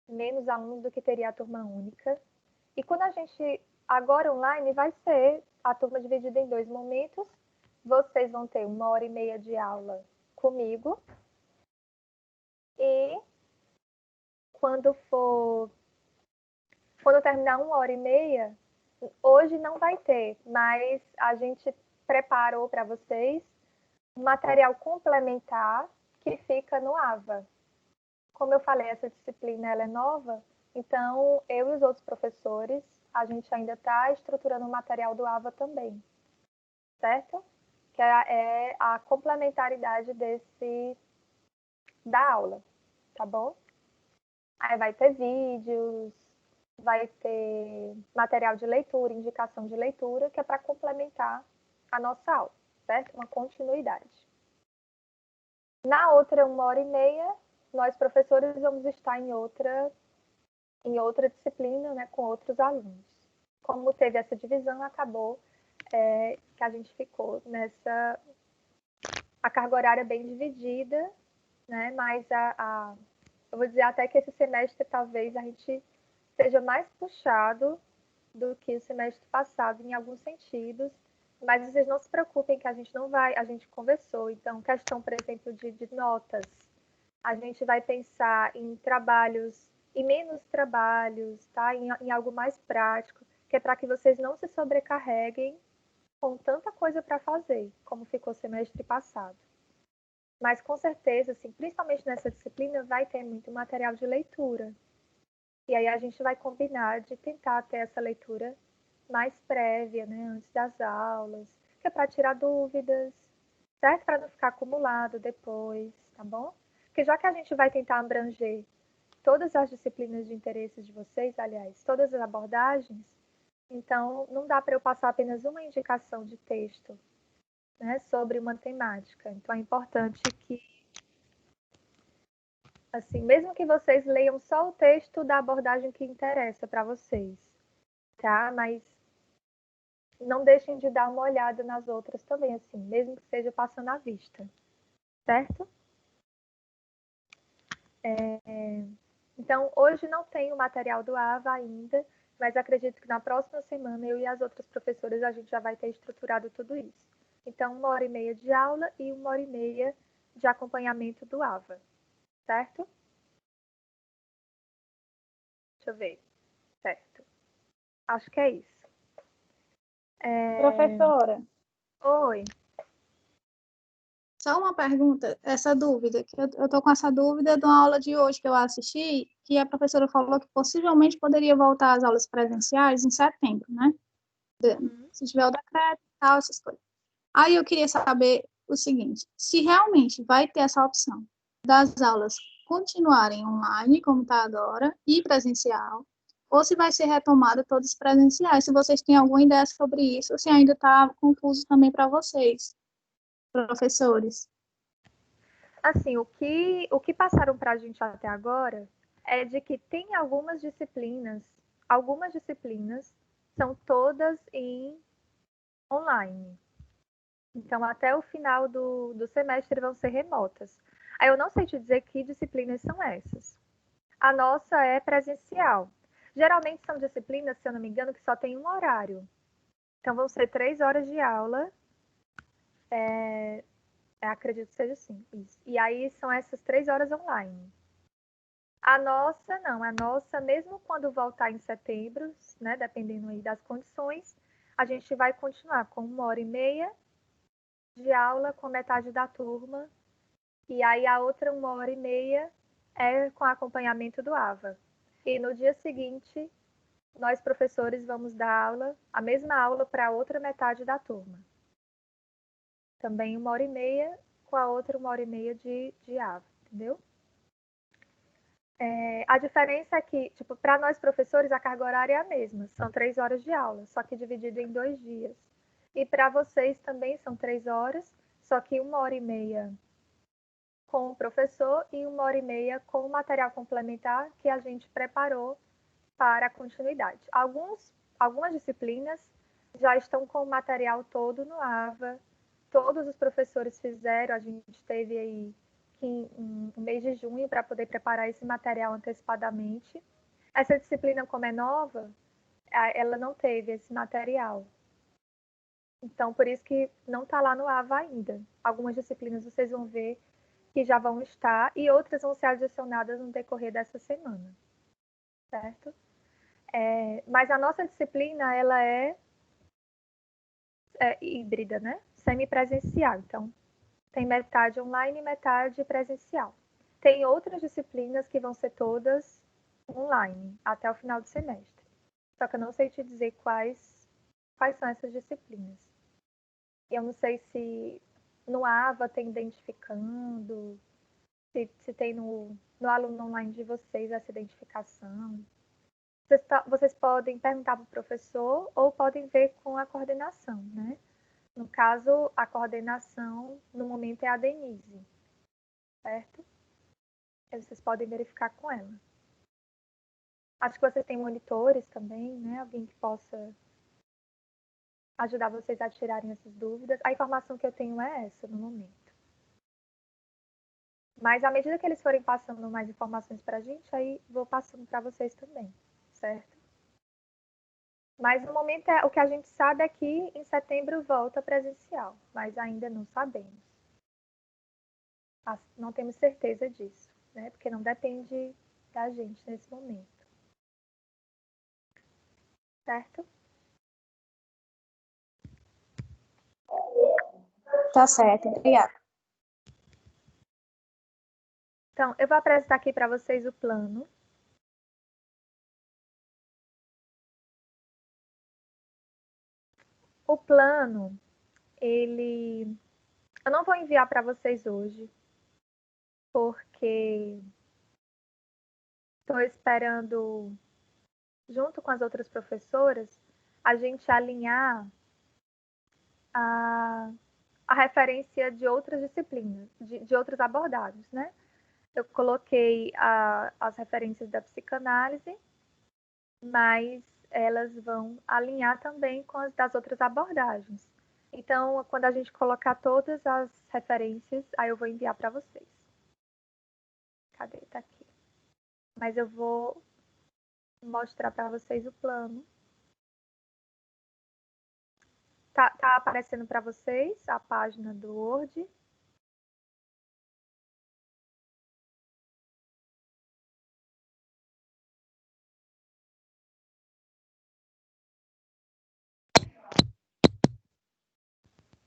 menos alunos do que teria a turma única. E quando a gente, agora online, vai ser a turma dividida em dois momentos. Vocês vão ter 1h30 de aula comigo. E quando terminar 1h30, hoje não vai ter, mas a gente preparou para vocês um material complementar que fica no AVA. Como eu falei, essa disciplina ela é nova, então eu e os outros professores, a gente ainda está estruturando o material do AVA também, certo? Que é a complementaridade da aula, tá bom? Aí vai ter vídeos, vai ter material de leitura, indicação de leitura, que é para complementar a nossa aula, certo? Uma continuidade. Na outra 1h30, nós professores vamos estar em outra disciplina, né, com outros alunos. Como teve essa divisão, acabou que a gente ficou a carga horária bem dividida, né, mas eu vou dizer até que esse semestre talvez a gente seja mais puxado do que o semestre passado em alguns sentidos, mas vocês não se preocupem que a gente conversou, então questão, por exemplo, de notas, a gente vai pensar em trabalhos e menos trabalhos, tá? Em algo mais prático. que é para que vocês não se sobrecarreguem com tanta coisa para fazer, como ficou semestre passado. Mas com certeza, assim, principalmente nessa disciplina, vai ter muito material de leitura. E aí a gente vai combinar de tentar ter essa leitura mais prévia, né, antes das aulas, que é para tirar dúvidas, certo? Para não ficar acumulado depois, tá bom? Porque já que a gente vai tentar abranger todas as disciplinas de interesse de vocês, aliás, todas as abordagens, então não dá para eu passar apenas uma indicação de texto, né, sobre uma temática. Então é importante que, assim, mesmo que vocês leiam só o texto da abordagem que interessa para vocês, tá? Mas não deixem de dar uma olhada nas outras também, assim, mesmo que seja passando à vista, certo? Então, hoje não tem o material do AVA ainda, mas acredito que na próxima semana eu e as outras professoras a gente já vai ter estruturado tudo isso. Então, 1h30 de aula e 1h30 de acompanhamento do AVA, certo? Deixa eu ver. Certo. Acho que é isso. Professora, Oi. só uma pergunta, essa dúvida, que eu tô com essa dúvida de uma aula de hoje que eu assisti, que a professora falou que possivelmente poderia voltar às aulas presenciais em setembro, né? Se tiver o decreto e tal, essas coisas. Aí eu queria saber o seguinte, se realmente vai ter essa opção das aulas continuarem online, como está agora, e presencial, ou se vai ser retomada todas presenciais, se vocês têm alguma ideia sobre isso, ou se ainda está confuso também para vocês, professores. Assim, o que passaram para a gente até agora é de que tem algumas disciplinas são todas em online. Então, até o final do semestre vão ser remotas. Aí eu não sei te dizer que disciplinas são essas. A nossa é presencial. Geralmente são disciplinas, se eu não me engano, que só tem um horário. Então, vão ser 3 horas de aula. Acredito que seja assim. Isso. E aí são essas 3 horas online. A nossa, não. A nossa, mesmo quando voltar em setembro, né, dependendo aí das condições, a gente vai continuar com 1h30 de aula com metade da turma. E aí a outra 1h30 é com acompanhamento do AVA. E no dia seguinte, nós professores vamos dar aula, a mesma aula para a outra metade da turma. Também 1h30 com a outra 1h30 de AVA, entendeu? A diferença é que, tipo, para nós professores, a carga horária é a mesma. São 3 horas de aula, só que dividido em 2 dias. E para vocês também são 3 horas, só que 1h30 com o professor e 1h30 com o material complementar que a gente preparou para a continuidade. Algumas disciplinas já estão com o material todo no AVA, todos os professores fizeram, a gente teve aí um mês de junho para poder preparar esse material antecipadamente. Essa disciplina, como é nova, ela não teve esse material. Então, por isso que não está lá no AVA ainda. Algumas disciplinas vocês vão ver que já vão estar e outras vão ser adicionadas no decorrer dessa semana, certo? Mas a nossa disciplina, ela é híbrida, né? Semipresencial. Então, tem metade online e metade presencial. Tem outras disciplinas que vão ser todas online até o final do semestre. Só que eu não sei te dizer quais são essas disciplinas. Eu não sei se no AVA tem identificando, se tem no aluno online de vocês essa identificação. Vocês podem perguntar para o professor ou podem ver com a coordenação, né? No caso, a coordenação, no momento, é a Denise, certo? Aí vocês podem verificar com ela. Acho que vocês têm monitores também, né? Alguém que possa ajudar vocês a tirarem essas dúvidas. A informação que eu tenho é essa no momento. Mas à medida que eles forem passando mais informações para a gente, aí vou passando para vocês também, certo? Mas no momento o que a gente sabe é que em setembro volta presencial, mas ainda não sabemos. Não temos certeza disso, né? Porque não depende da gente nesse momento. Certo? Tá certo, obrigada. Então, eu vou apresentar aqui para vocês o plano. O plano, eu não vou enviar para vocês hoje, porque estou esperando, junto com as outras professoras, a gente alinhar a referência de outras disciplinas, de outras abordagens, né? Eu coloquei as referências da psicanálise, mas elas vão alinhar também com as das outras abordagens. Então, quando a gente colocar todas as referências, aí eu vou enviar para vocês. Cadê? Tá aqui. Mas eu vou mostrar para vocês o plano. Tá aparecendo para vocês a página do Word.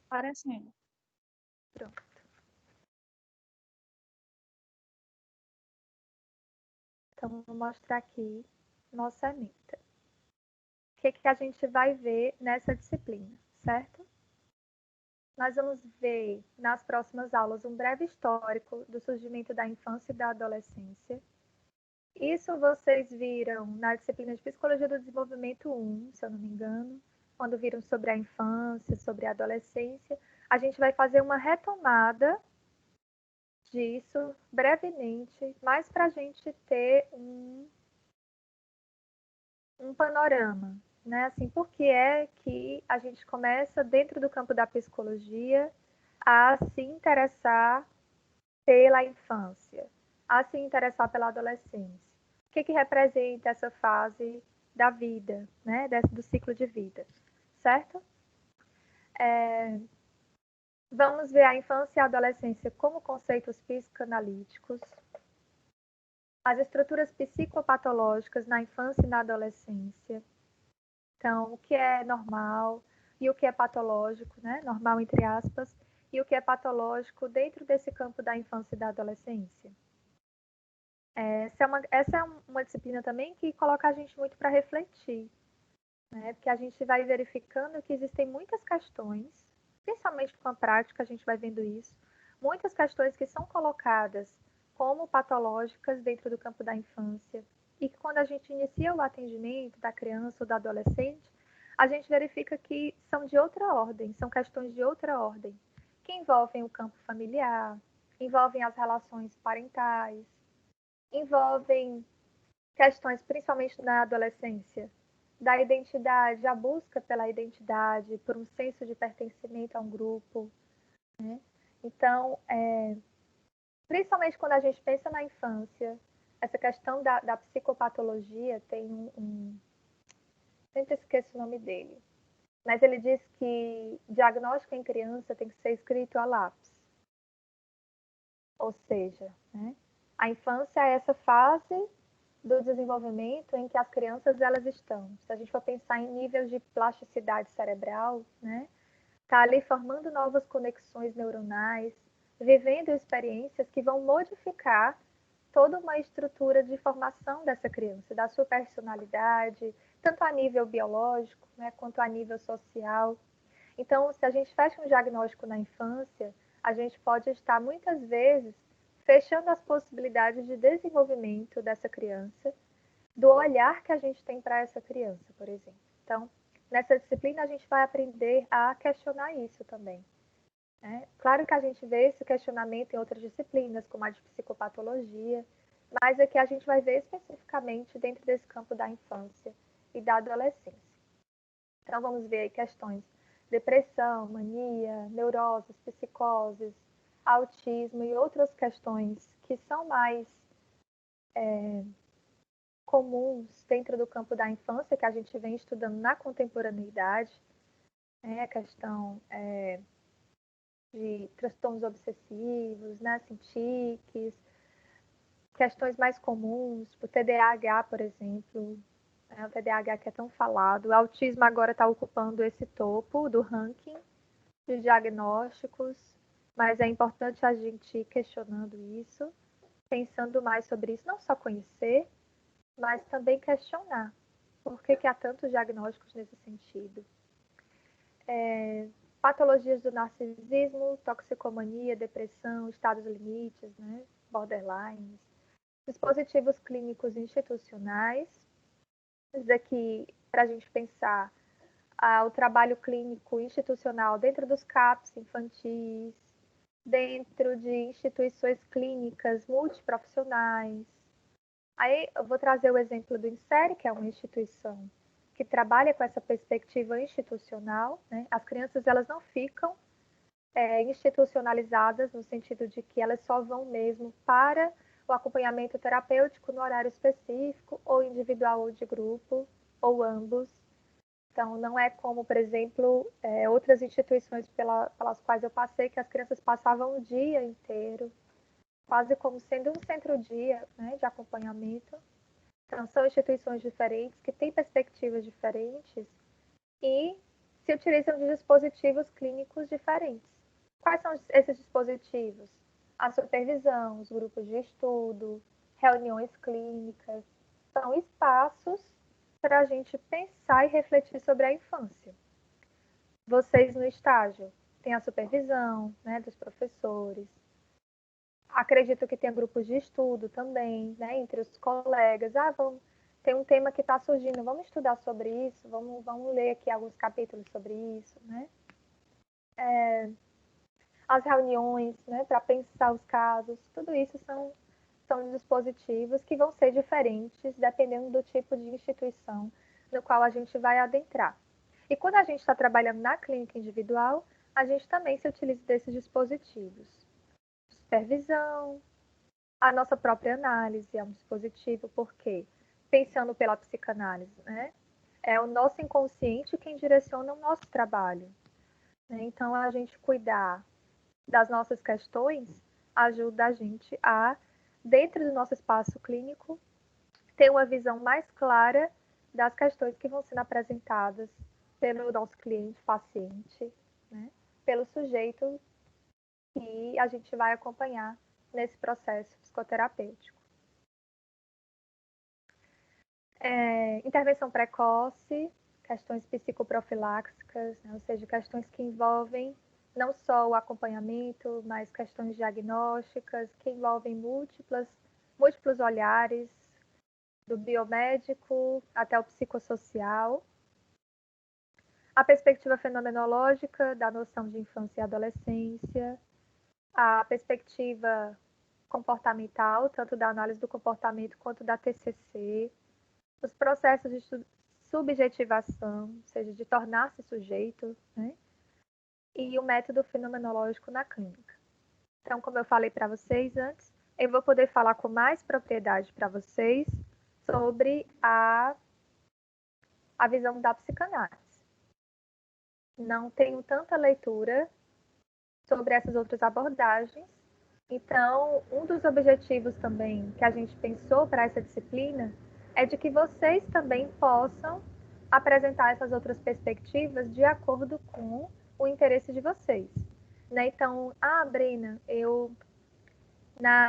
Aparecendo. Pronto. Então, vou mostrar aqui nossa meta. O que a gente vai ver nessa disciplina, certo? Nós vamos ver nas próximas aulas um breve histórico do surgimento da infância e da adolescência. Isso vocês viram na disciplina de Psicologia do Desenvolvimento 1, se eu não me engano, quando viram sobre a infância, sobre a adolescência. A gente vai fazer uma retomada disso brevemente, mais para a gente ter um panorama, né? Assim, por que é que a gente começa, dentro do campo da psicologia, a se interessar pela infância, a se interessar pela adolescência? O que representa essa fase da vida, né? Do ciclo de vida, certo? Vamos ver a infância e a adolescência como conceitos psicanalíticos, as estruturas psicopatológicas na infância e na adolescência. Então, o que é normal e o que é patológico, né? Normal entre aspas, e o que é patológico dentro desse campo da infância e da adolescência. Essa é uma disciplina também que coloca a gente muito para refletir, né? Porque a gente vai verificando que existem muitas questões, principalmente com a prática, a gente vai vendo isso, muitas questões que são colocadas como patológicas dentro do campo da infância, e que quando a gente inicia o atendimento da criança ou do adolescente, a gente verifica que são de outra ordem, são questões de outra ordem, que envolvem o campo familiar, envolvem as relações parentais, envolvem questões, principalmente na adolescência, da identidade, a busca pela identidade, por um senso de pertencimento a um grupo, né? Então, principalmente quando a gente pensa na infância, essa questão da psicopatologia tem sempre esqueço o nome dele, mas ele diz que diagnóstico em criança tem que ser escrito a lápis. Ou seja, né, a infância é essa fase do desenvolvimento em que as crianças elas estão. Se a gente for pensar em níveis de plasticidade cerebral, né, tá ali formando novas conexões neuronais, vivendo experiências que vão modificar toda uma estrutura de formação dessa criança, da sua personalidade, tanto a nível biológico, né, quanto a nível social. Então, se a gente fecha um diagnóstico na infância, a gente pode estar muitas vezes fechando as possibilidades de desenvolvimento dessa criança, do olhar que a gente tem para essa criança, por exemplo. Então, nessa disciplina a gente vai aprender a questionar isso também. Claro que a gente vê esse questionamento em outras disciplinas, como a de psicopatologia, mas aqui a gente vai ver especificamente dentro desse campo da infância e da adolescência. Então, vamos ver aí questões de depressão, mania, neuroses, psicoses, autismo e outras questões que são mais comuns dentro do campo da infância, que a gente vem estudando na contemporaneidade, a questão de transtornos obsessivos, né, assim, tiques, questões mais comuns, o TDAH, por exemplo, o TDAH que é tão falado, o autismo agora está ocupando esse topo do ranking, de diagnósticos, mas é importante a gente ir questionando isso, pensando mais sobre isso, não só conhecer, mas também questionar. Por que há tantos diagnósticos nesse sentido? Patologias do narcisismo, toxicomania, depressão, estados limites, né? Borderlines, dispositivos clínicos institucionais. Isso aqui, para a gente pensar o trabalho clínico institucional dentro dos CAPs infantis, dentro de instituições clínicas multiprofissionais. Aí eu vou trazer o exemplo do INSERE, que é uma instituição que trabalha com essa perspectiva institucional, né? As crianças elas não ficam institucionalizadas no sentido de que elas só vão mesmo para o acompanhamento terapêutico no horário específico, ou individual ou de grupo, ou ambos. Então, não é como, por exemplo, outras instituições pelas quais eu passei, que as crianças passavam o dia inteiro, quase como sendo um centro-dia, né, de acompanhamento. Então, são instituições diferentes, que têm perspectivas diferentes e se utilizam de dispositivos clínicos diferentes. Quais são esses dispositivos? A supervisão, os grupos de estudo, reuniões clínicas, são espaços para a gente pensar e refletir sobre a infância. Vocês no estágio têm a supervisão, né, dos professores. Acredito que tem grupos de estudo também, né, entre os colegas. Tem um tema que está surgindo, vamos estudar sobre isso, vamos ler aqui alguns capítulos sobre isso, né? As reuniões, né, para pensar os casos, tudo isso são dispositivos que vão ser diferentes dependendo do tipo de instituição no qual a gente vai adentrar. E quando a gente está trabalhando na clínica individual, a gente também se utiliza desses dispositivos. Supervisão, a nossa própria análise é um dispositivo, porque, pensando pela psicanálise, né, é o nosso inconsciente quem direciona o nosso trabalho. Né? Então, a gente cuidar das nossas questões ajuda a gente a, dentro do nosso espaço clínico, ter uma visão mais clara das questões que vão sendo apresentadas pelo nosso cliente, paciente, né? Pelo sujeito que a gente vai acompanhar nesse processo psicoterapêutico. Intervenção precoce, questões psicoprofiláxicas, né? Ou seja, questões que envolvem não só o acompanhamento, mas questões diagnósticas, que envolvem múltiplos olhares, do biomédico até o psicossocial. A perspectiva fenomenológica da noção de infância e adolescência, a perspectiva comportamental, tanto da análise do comportamento quanto da TCC, os processos de subjetivação, ou seja, de tornar-se sujeito, né? E o método fenomenológico na clínica. Então, como eu falei para vocês antes, eu vou poder falar com mais propriedade para vocês sobre a visão da psicanálise. Não tenho tanta leitura sobre essas outras abordagens, então, um dos objetivos também que a gente pensou para essa disciplina é de que vocês também possam apresentar essas outras perspectivas de acordo com o interesse de vocês. Né? Então, Brena,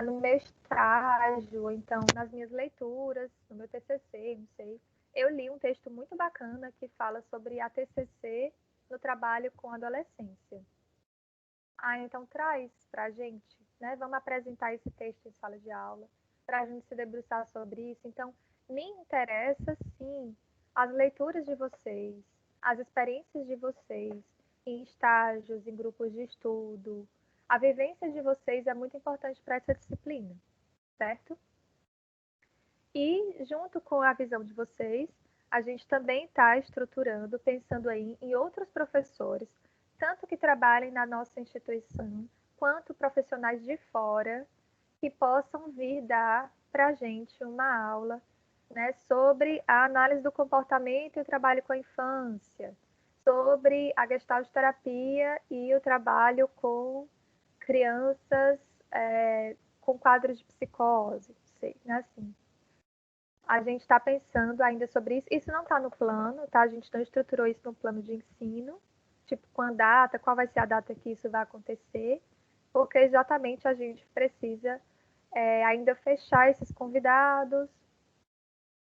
no meu estágio, ou então nas minhas leituras, no meu TCC, não sei, eu li um texto muito bacana que fala sobre a TCC no trabalho com adolescência. Então traz para a gente, né? Vamos apresentar esse texto em sala de aula, para a gente se debruçar sobre isso. Então, me interessa, sim, as leituras de vocês, as experiências de vocês em estágios, em grupos de estudo. A vivência de vocês é muito importante para essa disciplina, certo? E, junto com a visão de vocês, a gente também está estruturando, pensando aí em outros professores, tanto que trabalhem na nossa instituição, quanto profissionais de fora, que possam vir dar para a gente uma aula, né, sobre a análise do comportamento e o trabalho com a infância, sobre a gestalterapia e o trabalho com crianças com quadros de psicose, sei, né, assim. A gente está pensando ainda sobre isso. Isso não está no plano, tá? A gente não estruturou isso no plano de ensino, tipo, com a data, qual vai ser a data que isso vai acontecer, porque exatamente a gente precisa ainda fechar esses convidados,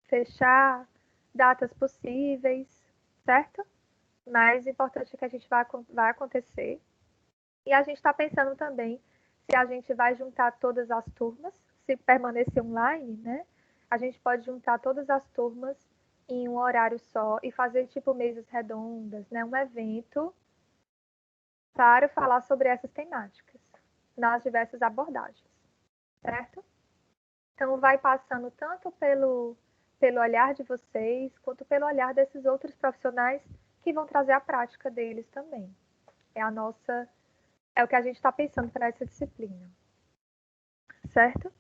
fechar datas possíveis, certo? Mas o importante é que a gente vai acontecer. E a gente está pensando também se a gente vai juntar todas as turmas, se permanecer online, né? A gente pode juntar todas as turmas em um horário só e fazer tipo mesas redondas, né? Um evento para falar sobre essas temáticas nas diversas abordagens, certo? Então vai passando tanto pelo olhar de vocês, quanto pelo olhar desses outros profissionais que vão trazer a prática deles também. É o que a gente está pensando para essa disciplina, certo?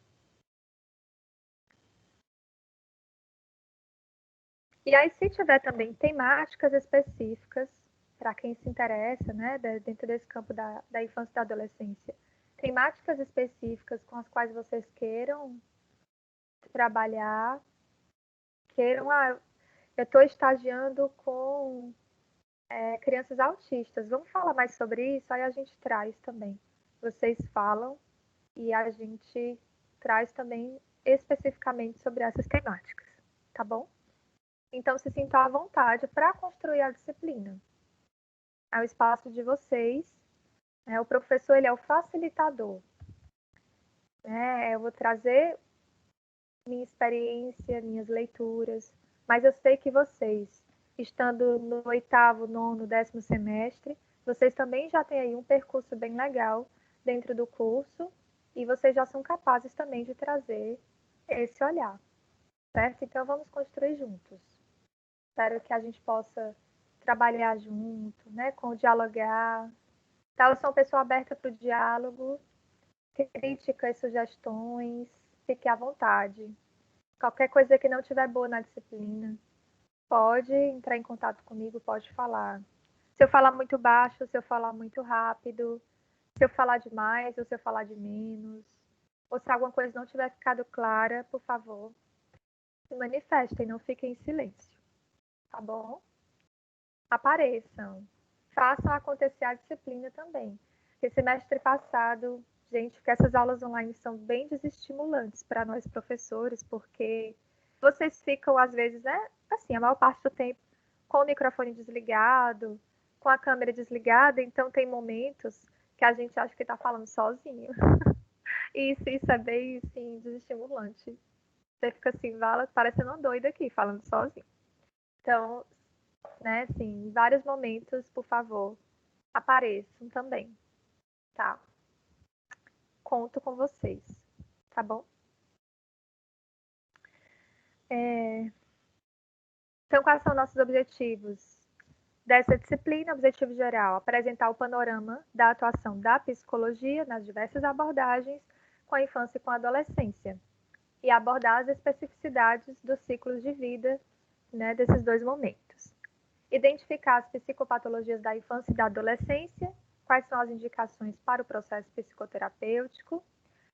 E aí, se tiver também temáticas específicas, para quem se interessa, né, dentro desse campo da infância e da adolescência, temáticas específicas com as quais vocês queiram trabalhar, eu estou estagiando com crianças autistas, vamos falar mais sobre isso? Aí a gente traz também. Vocês falam e a gente traz também especificamente sobre essas temáticas, tá bom? Então, se sintam à vontade para construir a disciplina. É o espaço de vocês. O professor, ele é o facilitador. Eu vou trazer minha experiência, minhas leituras, mas eu sei que vocês, estando no 8º, 9º, 10º semestre, vocês também já têm aí um percurso bem legal dentro do curso e vocês já são capazes também de trazer esse olhar, certo? Então, vamos construir juntos. Espero que a gente possa trabalhar junto, né, com dialogar. Então, eu sou uma pessoa aberta para o diálogo, críticas, sugestões, fique à vontade. Qualquer coisa que não estiver boa na disciplina, pode entrar em contato comigo, pode falar. Se eu falar muito baixo, se eu falar muito rápido, se eu falar demais ou se eu falar de menos, ou se alguma coisa não tiver ficado clara, por favor, se manifestem, não fiquem em silêncio, tá bom? Apareçam, façam acontecer a disciplina também. Esse semestre passado, gente, que essas aulas online são bem desestimulantes para nós professores, porque vocês ficam, às vezes, assim, a maior parte do tempo com o microfone desligado, com a câmera desligada, então tem momentos que a gente acha que está falando sozinho. E isso é bem, assim, desestimulante. Você fica assim, parecendo uma doida aqui, falando sozinho. Então, né, assim, em vários momentos, por favor, apareçam também, tá? Conto com vocês, tá bom? Então, quais são nossos objetivos dessa disciplina? Objetivo geral: apresentar o panorama da atuação da psicologia nas diversas abordagens com a infância e com a adolescência e abordar as especificidades dos ciclos de vida, né, desses dois momentos. Identificar as psicopatologias da infância e da adolescência, quais são as indicações para o processo psicoterapêutico,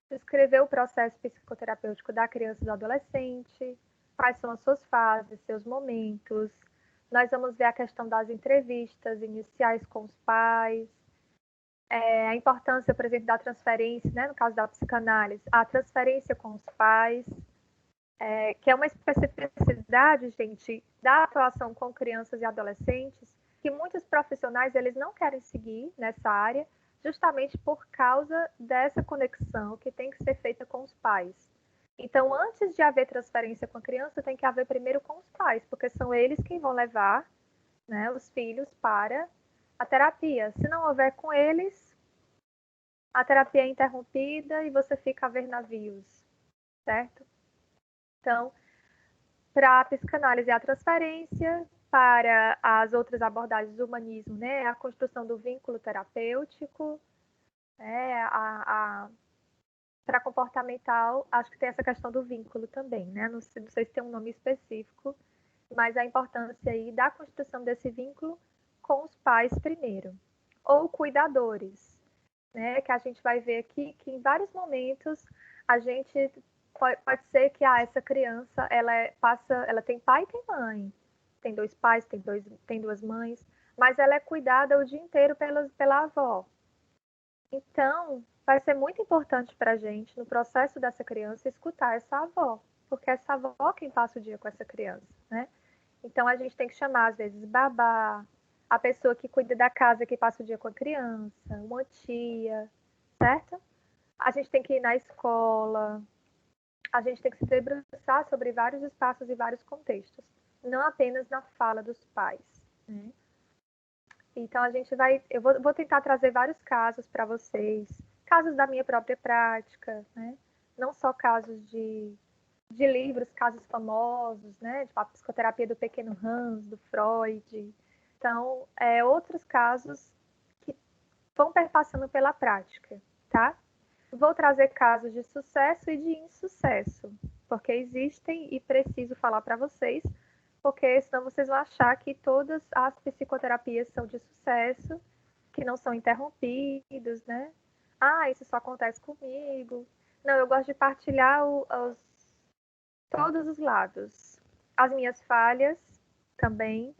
descrever o processo psicoterapêutico da criança e do adolescente, quais são as suas fases, seus momentos. Nós vamos ver a questão das entrevistas iniciais com os pais, a importância, por exemplo, da transferência, né, no caso da psicanálise, a transferência com os pais, que é uma especificidade, gente, da atuação com crianças e adolescentes, que muitos profissionais eles não querem seguir nessa área, justamente por causa dessa conexão que tem que ser feita com os pais. Então, antes de haver transferência com a criança, tem que haver primeiro com os pais, porque são eles quem vão levar, né, os filhos para a terapia. Se não houver com eles, a terapia é interrompida e você fica a ver navios, certo? Então, para a psicanálise é a transferência, para as outras abordagens do humanismo, né, a construção do vínculo terapêutico, para comportamental, acho que tem essa questão do vínculo também, né, não sei se tem um nome específico, mas a importância aí da construção desse vínculo com os pais primeiro, ou cuidadores, né, que a gente vai ver aqui que em vários momentos a gente pode ser que essa criança ela tem pai e tem mãe, tem dois pais, tem duas mães. mas ela é cuidada o dia inteiro pela avó. Então, vai ser muito importante para a gente, no processo dessa criança, escutar essa avó, porque é essa avó quem passa o dia com essa criança, né? Então, a gente tem que chamar, às vezes, babá, a pessoa que cuida da casa, que passa o dia com a criança, uma tia, certo? A gente tem que ir na escola, a gente tem que se debruçar sobre vários espaços e vários contextos, não apenas na fala dos pais, né? Então, eu vou tentar trazer vários casos para vocês, casos da minha própria prática, né? Não só casos de livros, casos famosos, né? Tipo a psicoterapia do pequeno Hans, do Freud. Então, outros casos que vão perpassando pela prática, tá? Vou trazer casos de sucesso e de insucesso, porque existem e preciso falar para vocês, porque senão vocês vão achar que todas as psicoterapias são de sucesso, que não são interrompidos, né? Ah, isso só acontece comigo. Não, eu gosto de partilhar todos os lados. As minhas falhas também,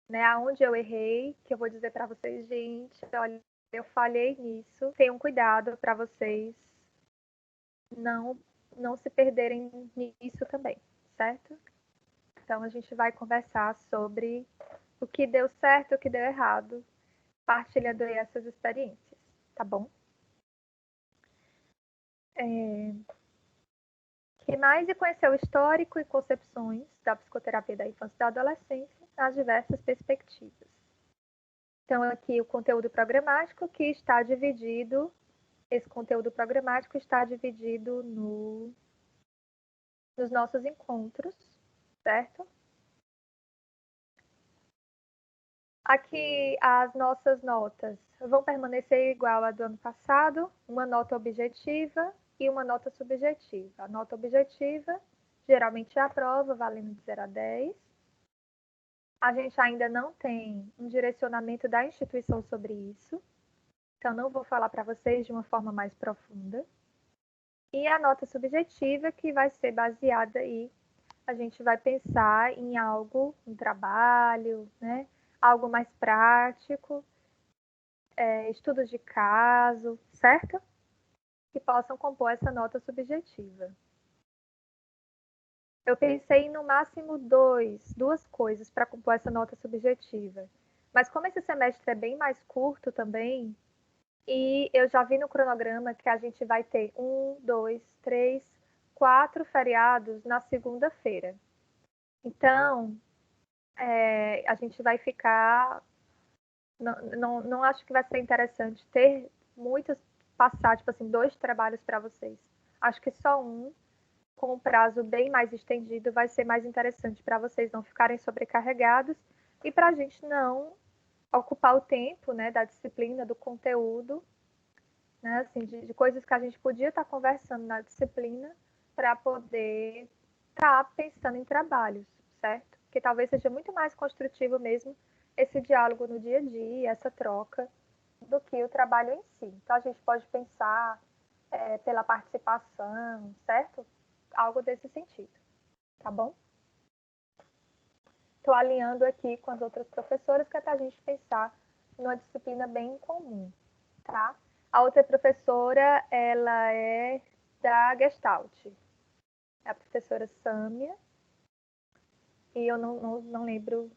né? Aonde eu errei, que eu vou dizer para vocês, gente, olha, eu falhei nisso. Tenham cuidado para vocês não se perderem nisso também, certo? Então, a gente vai conversar sobre o que deu certo e o que deu errado, partilhando aí essas experiências, tá bom? Que mais? E conhecer o histórico e concepções da psicoterapia da infância e da adolescência nas diversas perspectivas. Então, aqui o conteúdo programático que está dividido, esse conteúdo programático está dividido nos nossos encontros, certo? Aqui as nossas notas vão permanecer igual à do ano passado, uma nota objetiva e uma nota subjetiva. A nota objetiva geralmente é a prova, valendo de 0 a 10. A gente ainda não tem um direcionamento da instituição sobre isso, então não vou falar para vocês de uma forma mais profunda. E a nota subjetiva, que vai ser baseada aí, a gente vai pensar em algo, um trabalho, né? Algo mais prático, estudos de caso, certo? Que possam compor essa nota subjetiva. Eu pensei em no máximo duas coisas para compor essa nota subjetiva. Mas como esse semestre é bem mais curto também, e eu já vi no cronograma que a gente vai ter 1, 2, 3, 4 feriados na segunda-feira. Então, a gente vai ficar... Não acho que vai ser interessante ter muitos, passar, tipo assim, 2 trabalhos para vocês. Acho que só um, com um prazo bem mais estendido, vai ser mais interessante para vocês não ficarem sobrecarregados e para a gente não ocupar o tempo, né, da disciplina, do conteúdo, né, assim, de coisas que a gente podia estar conversando na disciplina para poder estar pensando em trabalhos, certo? Porque talvez seja muito mais construtivo mesmo esse diálogo no dia a dia, essa troca, do que o trabalho em si. Então, a gente pode pensar pela participação, certo? Algo desse sentido, tá bom? Estou alinhando aqui com as outras professoras, que é para a gente pensar numa disciplina bem comum, tá? A outra professora, ela é da Gestalt, é a professora Sâmia, e eu não lembro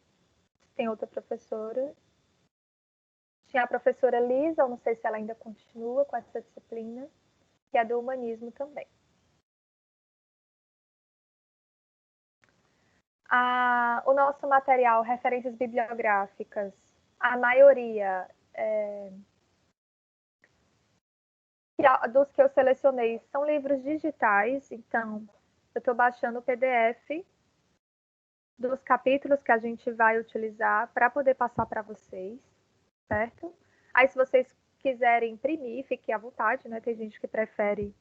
se tem outra professora. Tinha a professora Lisa, eu não sei se ela ainda continua com essa disciplina, que é do humanismo também. O nosso material, referências bibliográficas, a maioria dos que eu selecionei são livros digitais, então eu estou baixando o PDF dos capítulos que a gente vai utilizar para poder passar para vocês, certo? Aí, se vocês quiserem imprimir, fiquem à vontade, né? Tem gente que prefere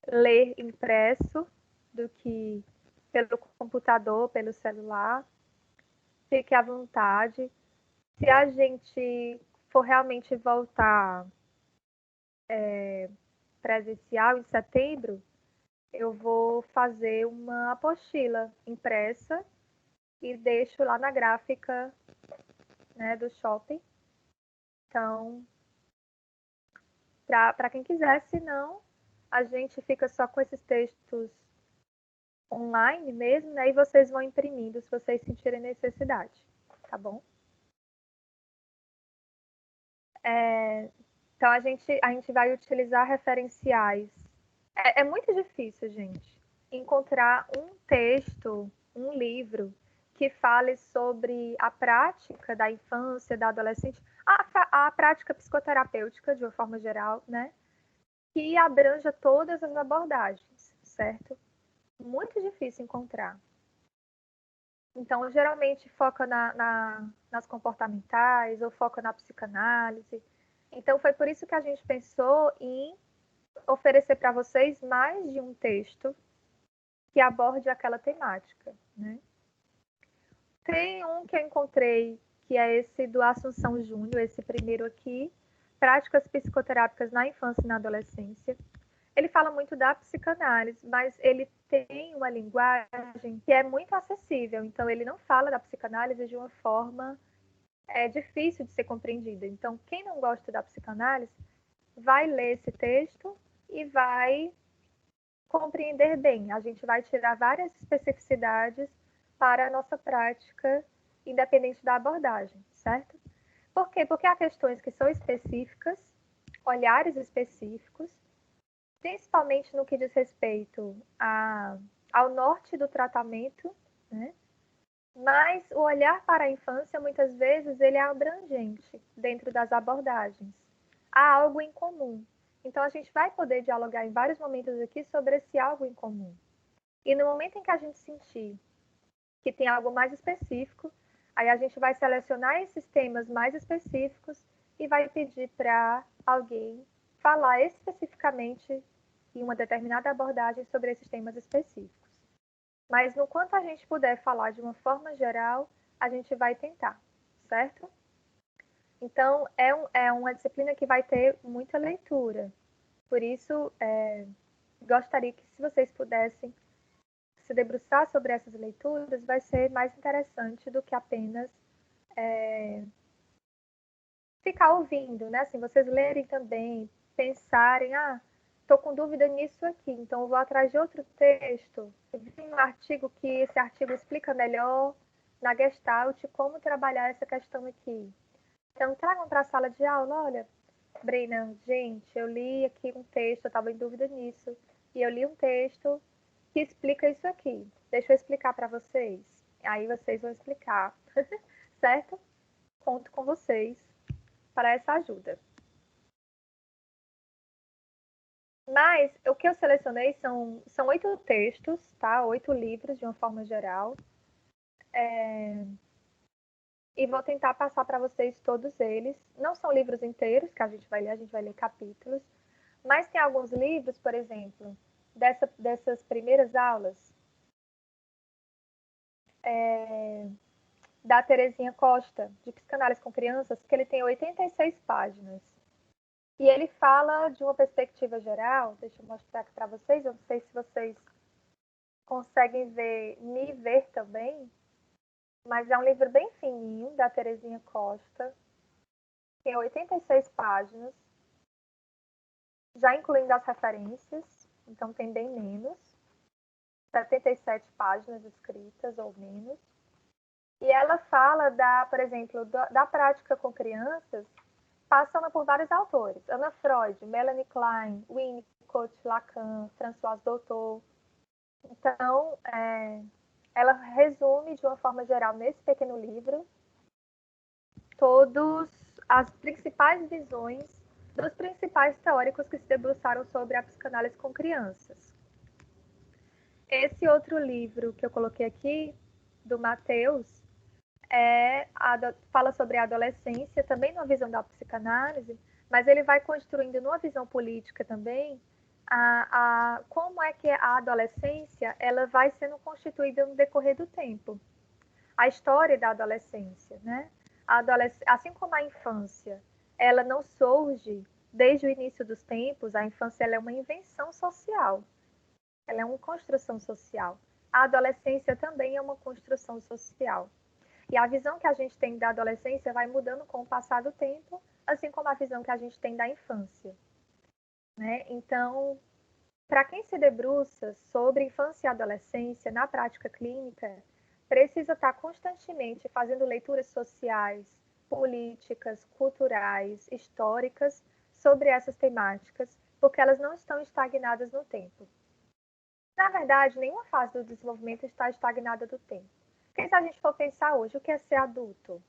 ler impresso do que pelo computador, pelo celular. Fique à vontade. Se a gente for realmente voltar presencial em setembro, eu vou fazer uma apostila impressa e deixo lá na gráfica né, do shopping. Então, para quem quiser, se não, a gente fica só com esses textos online mesmo, né? E vocês vão imprimindo se vocês sentirem necessidade, tá bom? Então, a gente vai utilizar referenciais. É muito difícil, gente, encontrar um texto, um livro que fale sobre a prática da infância, da adolescente, a prática psicoterapêutica, de uma forma geral, né? Que abranja todas as abordagens, certo? Muito difícil encontrar. Então, geralmente foca nas comportamentais ou foca na psicanálise. Então, foi por isso que a gente pensou em oferecer para vocês mais de um texto que aborde aquela temática, né? Tem um que eu encontrei, que é esse do Assunção Júnior, esse primeiro aqui, Práticas Psicoterápicas na Infância e na Adolescência. Ele fala muito da psicanálise, mas ele tem uma linguagem que é muito acessível. Então, ele não fala da psicanálise de uma forma difícil de ser compreendida. Então, quem não gosta da psicanálise vai ler esse texto e vai compreender bem. A gente vai tirar várias especificidades para a nossa prática, independente da abordagem, certo? Por quê? Porque há questões que são específicas, olhares específicos, principalmente no que diz respeito ao norte do tratamento, né? Mas o olhar para a infância, muitas vezes, ele é abrangente dentro das abordagens. Há algo em comum. Então, a gente vai poder dialogar em vários momentos aqui sobre esse algo em comum. E no momento em que a gente sentir que tem algo mais específico, aí a gente vai selecionar esses temas mais específicos e vai pedir para alguém falar especificamente em uma determinada abordagem sobre esses temas específicos. Mas no quanto a gente puder falar de uma forma geral, a gente vai tentar, certo? Então, é uma disciplina que vai ter muita leitura. Por isso, gostaria que, se vocês pudessem se debruçar sobre essas leituras, vai ser mais interessante do que apenas ficar ouvindo, né? Assim, vocês lerem também, pensarem, estou com dúvida nisso aqui, então eu vou atrás de outro texto. Eu vi um artigo que esse artigo explica melhor na Gestalt como trabalhar essa questão aqui. Então, tragam para a sala de aula, olha, Brena, gente, eu li aqui um texto, eu estava em dúvida nisso, e eu li um texto que explica isso aqui. Deixa eu explicar para vocês. Aí vocês vão explicar, certo? Conto com vocês para essa ajuda. Mas o que eu selecionei são 8 textos, tá? 8 livros, de uma forma geral. E vou tentar passar para vocês todos eles. Não são livros inteiros que a gente vai ler capítulos. Mas tem alguns livros, por exemplo, dessas primeiras aulas, da Terezinha Costa, de Psicanálise com Crianças, que ele tem 86 páginas. E ele fala de uma perspectiva geral, deixa eu mostrar aqui para vocês, eu não sei se vocês conseguem me ver também, mas é um livro bem fininho, da Terezinha Costa, tem 86 páginas, já incluindo as referências, então tem bem menos, 77 páginas escritas ou menos. E ela fala, por exemplo, da prática com crianças, passando por vários autores. Anna Freud, Melanie Klein, Winnicott, Lacan, François Dolto. Então, ela resume de uma forma geral nesse pequeno livro todas as principais visões dos principais teóricos que se debruçaram sobre a psicanálise com crianças. Esse outro livro que eu coloquei aqui, do Matheus, fala sobre a adolescência, também numa visão da psicanálise, mas ele vai construindo numa visão política também como é que a adolescência ela vai sendo constituída no decorrer do tempo. A história da adolescência, né? Assim como a infância, ela não surge desde o início dos tempos, a infância ela é uma invenção social, ela é uma construção social. A adolescência também é uma construção social. E a visão que a gente tem da adolescência vai mudando com o passar do tempo, assim como a visão que a gente tem da infância, né? Então, para quem se debruça sobre infância e adolescência na prática clínica, precisa estar constantemente fazendo leituras sociais, políticas, culturais, históricas sobre essas temáticas, porque elas não estão estagnadas no tempo. Na verdade, nenhuma fase do desenvolvimento está estagnada do tempo. Porque se a gente for pensar hoje, o que é ser adulto?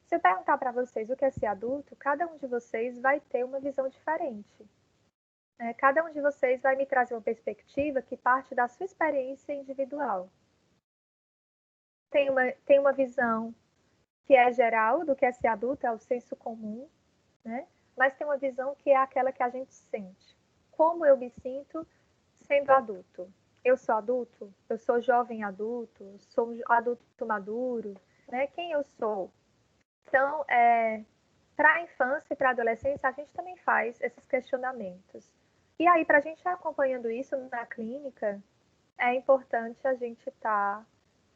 Se eu perguntar para vocês o que é ser adulto, cada um de vocês vai ter uma visão diferente. Cada um de vocês vai me trazer uma perspectiva que parte da sua experiência individual. Tem uma visão que é geral do que é ser adulto, é o senso comum, né? Mas tem uma visão que é aquela que a gente sente. Como eu me sinto sendo adulto? Eu sou adulto? Eu sou jovem adulto? Sou um adulto maduro? Né? Quem eu sou? Então, para a infância e para a adolescência, a gente também faz esses questionamentos. E aí, para a gente estar acompanhando isso na clínica, é importante a gente estar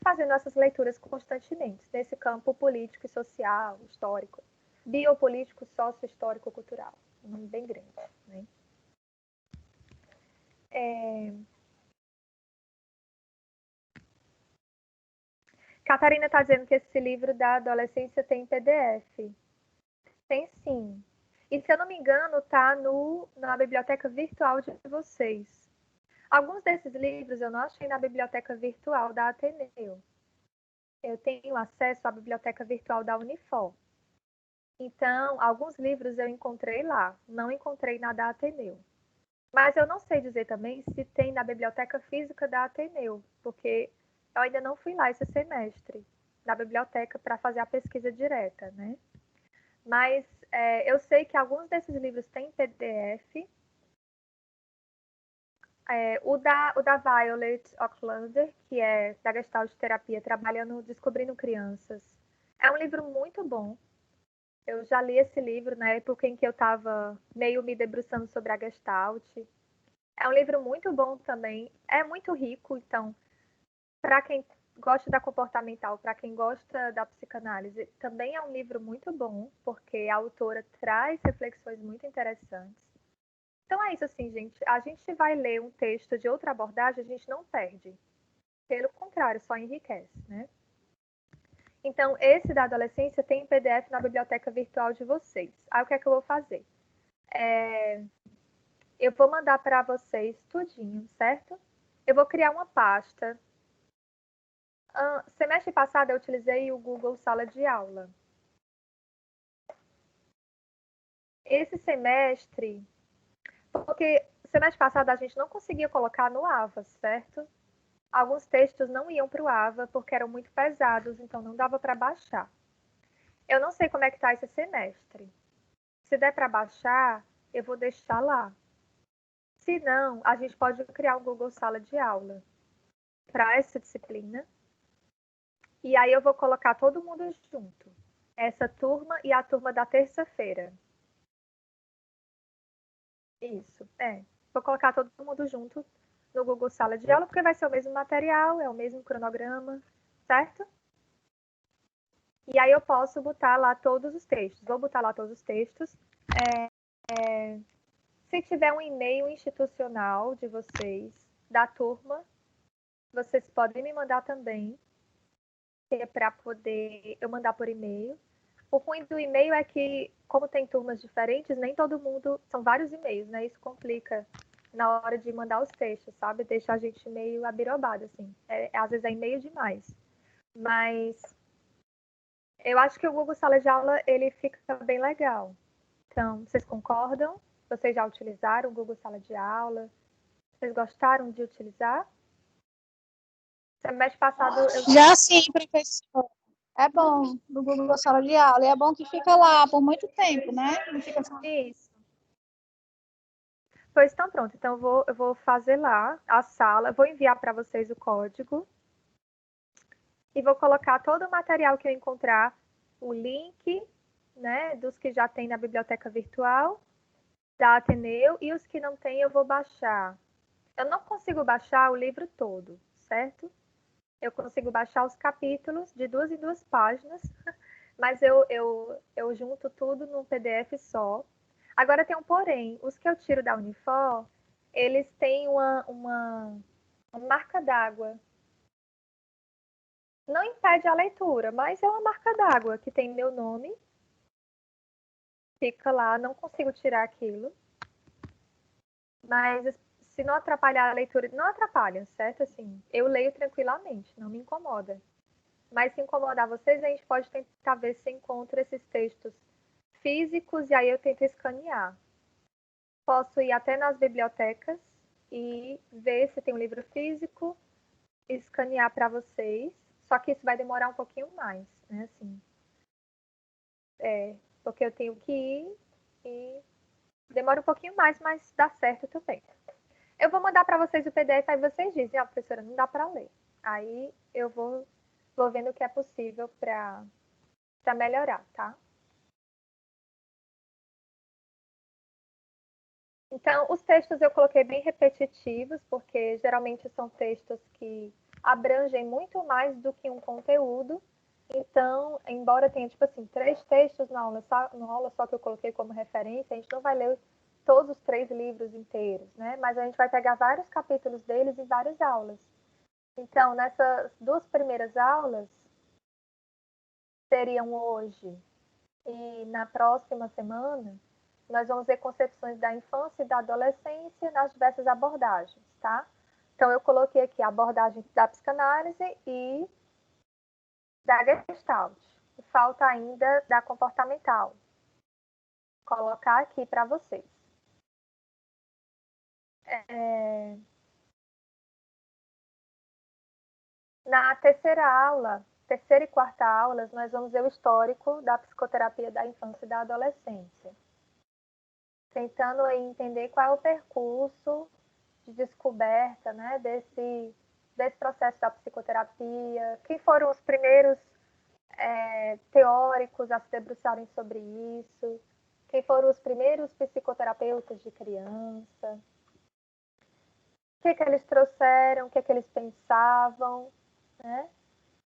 fazendo essas leituras constantemente, nesse campo político e social, histórico, biopolítico, sócio-histórico, cultural. Um nome bem grande, né? Catarina está dizendo que esse livro da adolescência tem PDF. Tem sim. E se eu não me engano, está na biblioteca virtual de vocês. Alguns desses livros eu não achei na biblioteca virtual da Ateneu. Eu tenho acesso à biblioteca virtual da Unifor. Então, alguns livros eu encontrei lá, não encontrei na da Ateneu. Mas eu não sei dizer também se tem na biblioteca física da Ateneu, porque eu ainda não fui lá esse semestre, na biblioteca, para fazer a pesquisa direta, né? Mas eu sei que alguns desses livros têm PDF. O da Violet Aucklander, que é da Gestalt Terapia, trabalhando, descobrindo crianças. É um livro muito bom. Eu já li esse livro na época em que eu estava meio me debruçando sobre a Gestalt. É um livro muito bom também. É muito rico, então, para quem gosta da comportamental, para quem gosta da psicanálise, também é um livro muito bom, porque a autora traz reflexões muito interessantes. Então é isso, assim, gente. A gente vai ler um texto de outra abordagem, a gente não perde. Pelo contrário, só enriquece, né? Então, esse da adolescência tem PDF na biblioteca virtual de vocês. Aí, o que é que eu vou fazer? Eu vou mandar para vocês tudinho, certo? Eu vou criar uma pasta. Semestre passado, eu utilizei o Google Sala de Aula. Esse semestre... Porque semestre passado a gente não conseguia colocar no AVA, certo? Alguns textos não iam para o AVA porque eram muito pesados, então não dava para baixar. Eu não sei como é que está esse semestre. Se der para baixar, eu vou deixar lá. Se não, a gente pode criar um Google Sala de Aula para essa disciplina. E aí eu vou colocar todo mundo junto. Essa turma e a turma da terça-feira. Isso, Vou colocar todo mundo junto no Google Sala de Aula, porque vai ser o mesmo material, é o mesmo cronograma, certo? E aí eu posso botar lá todos os textos. Vou botar lá todos os textos. Se tiver um e-mail institucional de vocês, da turma, vocês podem me mandar também, que é para poder eu mandar por e-mail. O ruim do e-mail é que, como tem turmas diferentes, nem todo mundo... São vários e-mails, né? Isso complica na hora de mandar os textos, sabe? Deixa a gente meio abirobado, assim. Às vezes é e-mail demais. Mas eu acho que o Google Sala de Aula, ele fica bem legal. Então, vocês concordam? Vocês já utilizaram o Google Sala de Aula? Vocês gostaram de utilizar? Semestre passado... Já sim, professor. É bom no Google Sala de Aula. E é bom que fica lá por muito tempo, né? Não fica só... Isso. Pois então, pronto. Então, eu vou fazer lá a sala. Vou enviar para vocês o código. E vou colocar todo o material que eu encontrar, o link, né, dos que já tem na biblioteca virtual, da Ateneu, e os que não tem eu vou baixar. Eu não consigo baixar o livro todo, certo? Eu consigo baixar os capítulos de 2 em 2 páginas, mas eu junto tudo num PDF só. Agora tem um porém, os que eu tiro da Unifor, eles têm uma marca d'água. Não impede a leitura, mas é uma marca d'água que tem meu nome. Fica lá, não consigo tirar aquilo. Mas se não atrapalhar a leitura, não atrapalha, certo? Assim, eu leio tranquilamente, não me incomoda. Mas se incomodar vocês, a gente pode tentar ver se encontra esses textos físicos e aí eu tento escanear. Posso ir até nas bibliotecas e ver se tem um livro físico, escanear para vocês. Só que isso vai demorar um pouquinho mais, né? Assim, porque eu tenho que ir e demora um pouquinho mais, mas dá certo também. Eu vou mandar para vocês o PDF, aí vocês dizem, professora, não dá para ler. Aí eu vou vendo o que é possível para melhorar, tá? Então, os textos eu coloquei bem repetitivos, porque geralmente são textos que abrangem muito mais do que um conteúdo. Então, embora tenha, tipo assim, 3 textos na aula só que eu coloquei como referência, a gente não vai ler todos os 3 livros inteiros, né? Mas a gente vai pegar vários capítulos deles em várias aulas. Então, nessas 2 primeiras aulas, seriam hoje e na próxima semana, nós vamos ver concepções da infância e da adolescência nas diversas abordagens, tá? Então, eu coloquei aqui a abordagem da psicanálise e da Gestalt. Falta ainda da comportamental. Vou colocar aqui para vocês. Na terceira aula, terceira e quarta aulas, nós vamos ver o histórico da psicoterapia da infância e da adolescência. Tentando aí entender qual é o percurso de descoberta, né, desse processo da psicoterapia, quem foram os primeiros teóricos a se debruçarem sobre isso, quem foram os primeiros psicoterapeutas de criança, o que eles trouxeram, o que eles pensavam, né?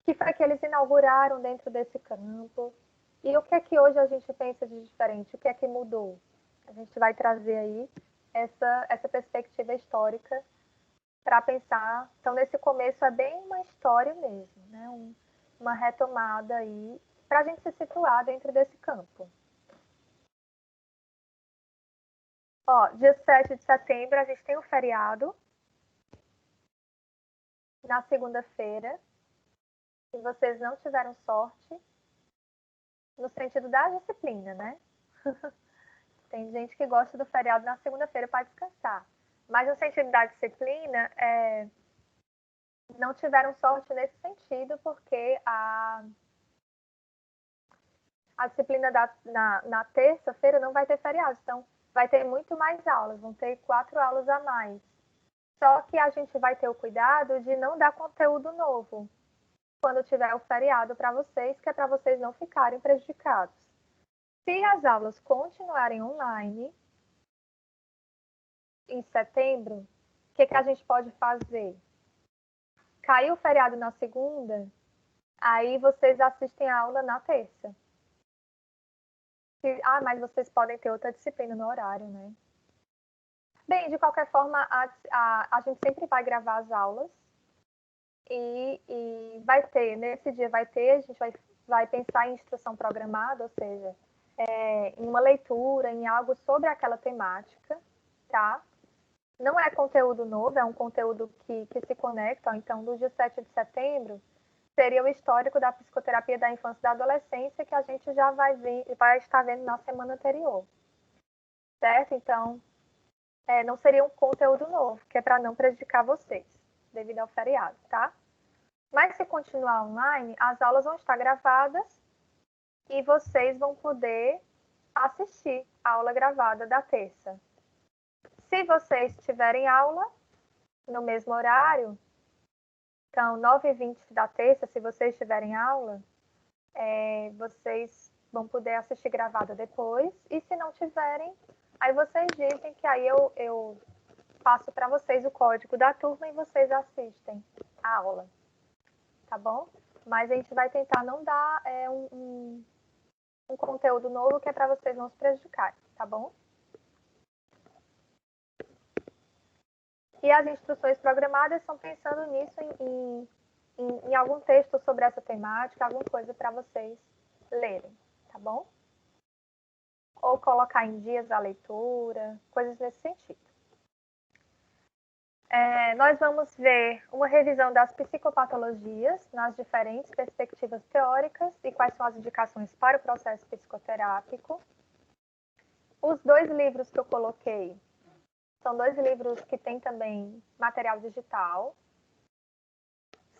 O que foi que eles inauguraram dentro desse campo, e o que é que hoje a gente pensa de diferente, o que é que mudou. A gente vai trazer aí essa perspectiva histórica para pensar. Então, nesse começo é bem uma história mesmo, né? Uma retomada aí para a gente se situar dentro desse campo. Ó, dia 7 de setembro a gente tem um feriado. Na segunda-feira, se vocês não tiveram sorte, no sentido da disciplina, né? Tem gente que gosta do feriado na segunda-feira para descansar. Mas no sentido da disciplina, não tiveram sorte nesse sentido, porque a disciplina na terça-feira não vai ter feriado. Então, vai ter muito mais aulas, vão ter 4 aulas a mais. Só que a gente vai ter o cuidado de não dar conteúdo novo quando tiver o feriado para vocês, que é para vocês não ficarem prejudicados. Se as aulas continuarem online em setembro, o que a gente pode fazer? Caiu o feriado na segunda, aí vocês assistem a aula na terça. Mas vocês podem ter outra disciplina no horário, né? Bem, de qualquer forma, a gente sempre vai gravar as aulas e vai ter, nesse dia vai ter, a gente vai pensar em instrução programada, ou seja, em uma leitura, em algo sobre aquela temática, tá? Não é conteúdo novo, é um conteúdo que se conecta. Ó, então, do dia 7 de setembro, seria o histórico da psicoterapia da infância e da adolescência, que a gente já vai estar vendo na semana anterior. Certo? Então, não seria um conteúdo novo, que é para não prejudicar vocês, devido ao feriado, tá? Mas se continuar online, as aulas vão estar gravadas e vocês vão poder assistir a aula gravada da terça. Se vocês tiverem aula no mesmo horário, então 9h20 da terça, se vocês tiverem aula, vocês vão poder assistir gravada depois. E se não tiverem, aí vocês dizem que aí eu passo para vocês o código da turma e vocês assistem a aula. tá bom? Mas a gente vai tentar não dar um conteúdo novo que é para vocês não se prejudicarem, tá bom? E as instruções programadas são pensando nisso em algum texto sobre essa temática, alguma coisa para vocês lerem, tá bom? Ou colocar em dias a leitura, coisas nesse sentido. Nós vamos ver uma revisão das psicopatologias nas diferentes perspectivas teóricas e quais são as indicações para o processo psicoterápico. Os 2 livros que eu coloquei são 2 livros que têm também material digital.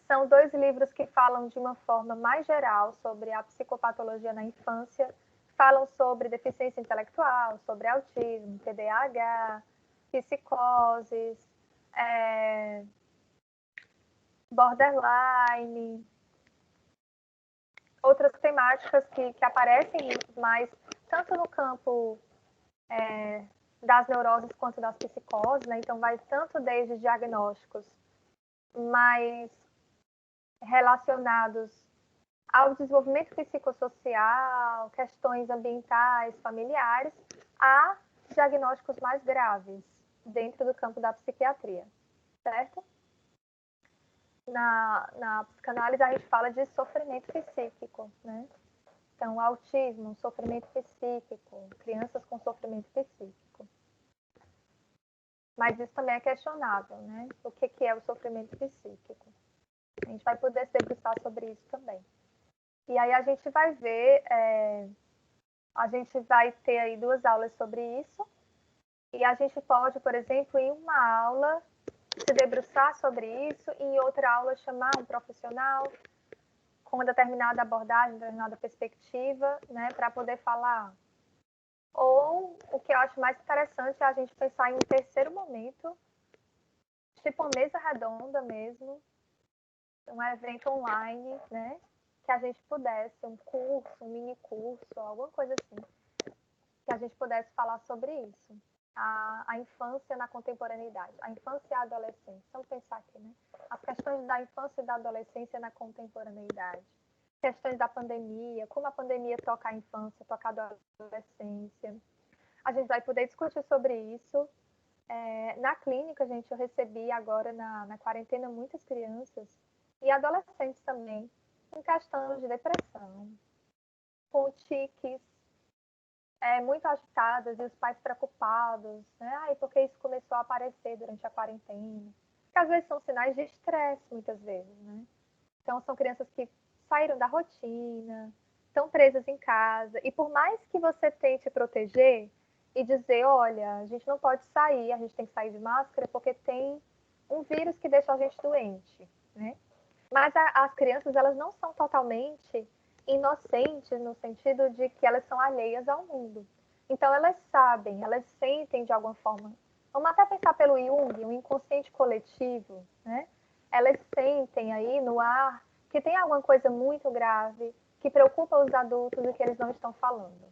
São 2 livros que falam de uma forma mais geral sobre a psicopatologia na infância, falam sobre deficiência intelectual, sobre autismo, TDAH, psicoses, borderline, outras temáticas que aparecem mais tanto no campo das neuroses quanto das psicoses, né? Então vai tanto desde diagnósticos mais relacionados ao desenvolvimento psicossocial, questões ambientais, familiares, a diagnósticos mais graves dentro do campo da psiquiatria, certo? Na psicanálise, a gente fala de sofrimento psíquico, né? Então, autismo, sofrimento psíquico, crianças com sofrimento psíquico. Mas isso também é questionável, né? O que é o sofrimento psíquico? A gente vai poder se debruçar sobre isso também. E aí a gente vai ver, a gente vai ter aí 2 aulas sobre isso. E a gente pode, por exemplo, em uma aula, se debruçar sobre isso, e em outra aula chamar um profissional com uma determinada abordagem, determinada perspectiva, né, para poder falar. Ou o que eu acho mais interessante é a gente pensar em um terceiro momento, tipo uma mesa redonda mesmo, um evento online, né, que a gente pudesse, um curso, um mini curso, alguma coisa assim, que a gente pudesse falar sobre isso. A infância na contemporaneidade, a infância e a adolescência. Vamos pensar aqui, né? As questões da infância e da adolescência na contemporaneidade. Questões da pandemia, como a pandemia toca a infância, toca a adolescência. A gente vai poder discutir sobre isso. Na clínica, gente, eu recebi agora na quarentena muitas crianças e adolescentes também, em questão de depressão, com tiques, muito agitadas e os pais preocupados, né? Porque isso começou a aparecer durante a quarentena. Que às vezes são sinais de estresse, muitas vezes, né? Então, são crianças que saíram da rotina, estão presas em casa. E por mais que você tente proteger e dizer, olha, a gente não pode sair, a gente tem que sair de máscara porque tem um vírus que deixa a gente doente, né? Mas as crianças, elas não são totalmente inocentes no sentido de que elas são alheias ao mundo. Então, elas sabem, elas sentem de alguma forma. Vamos até pensar pelo Jung, o inconsciente coletivo, né? Elas sentem aí no ar que tem alguma coisa muito grave que preocupa os adultos e que eles não estão falando.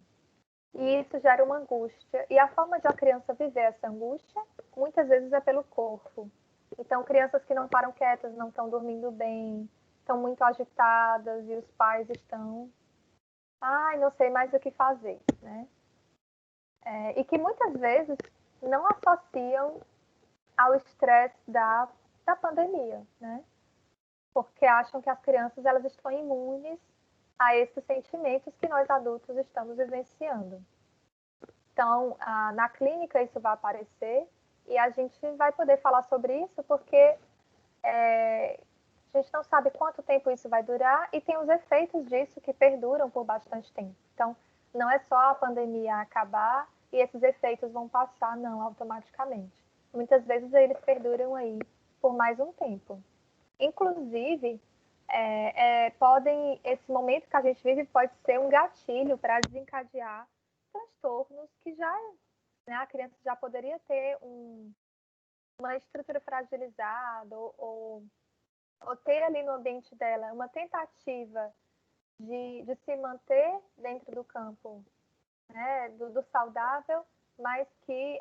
E isso gera uma angústia. E a forma de a criança viver essa angústia, muitas vezes é pelo corpo. Então, crianças que não param quietas, não estão dormindo bem, estão muito agitadas e os pais estão, não sei mais o que fazer, né? E que muitas vezes não associam ao estresse da pandemia, né? Porque acham que as crianças elas estão imunes a esses sentimentos que nós adultos estamos vivenciando. Então, na clínica isso vai aparecer e a gente vai poder falar sobre isso porque a gente não sabe quanto tempo isso vai durar e tem os efeitos disso que perduram por bastante tempo. Então, não é só a pandemia acabar e esses efeitos vão passar, não, automaticamente. Muitas vezes eles perduram aí por mais um tempo. Inclusive, esse momento que a gente vive pode ser um gatilho para desencadear transtornos que já, né, a criança já poderia ter uma estrutura fragilizada ou ter ali no ambiente dela uma tentativa de se manter dentro do campo, né, do saudável, mas que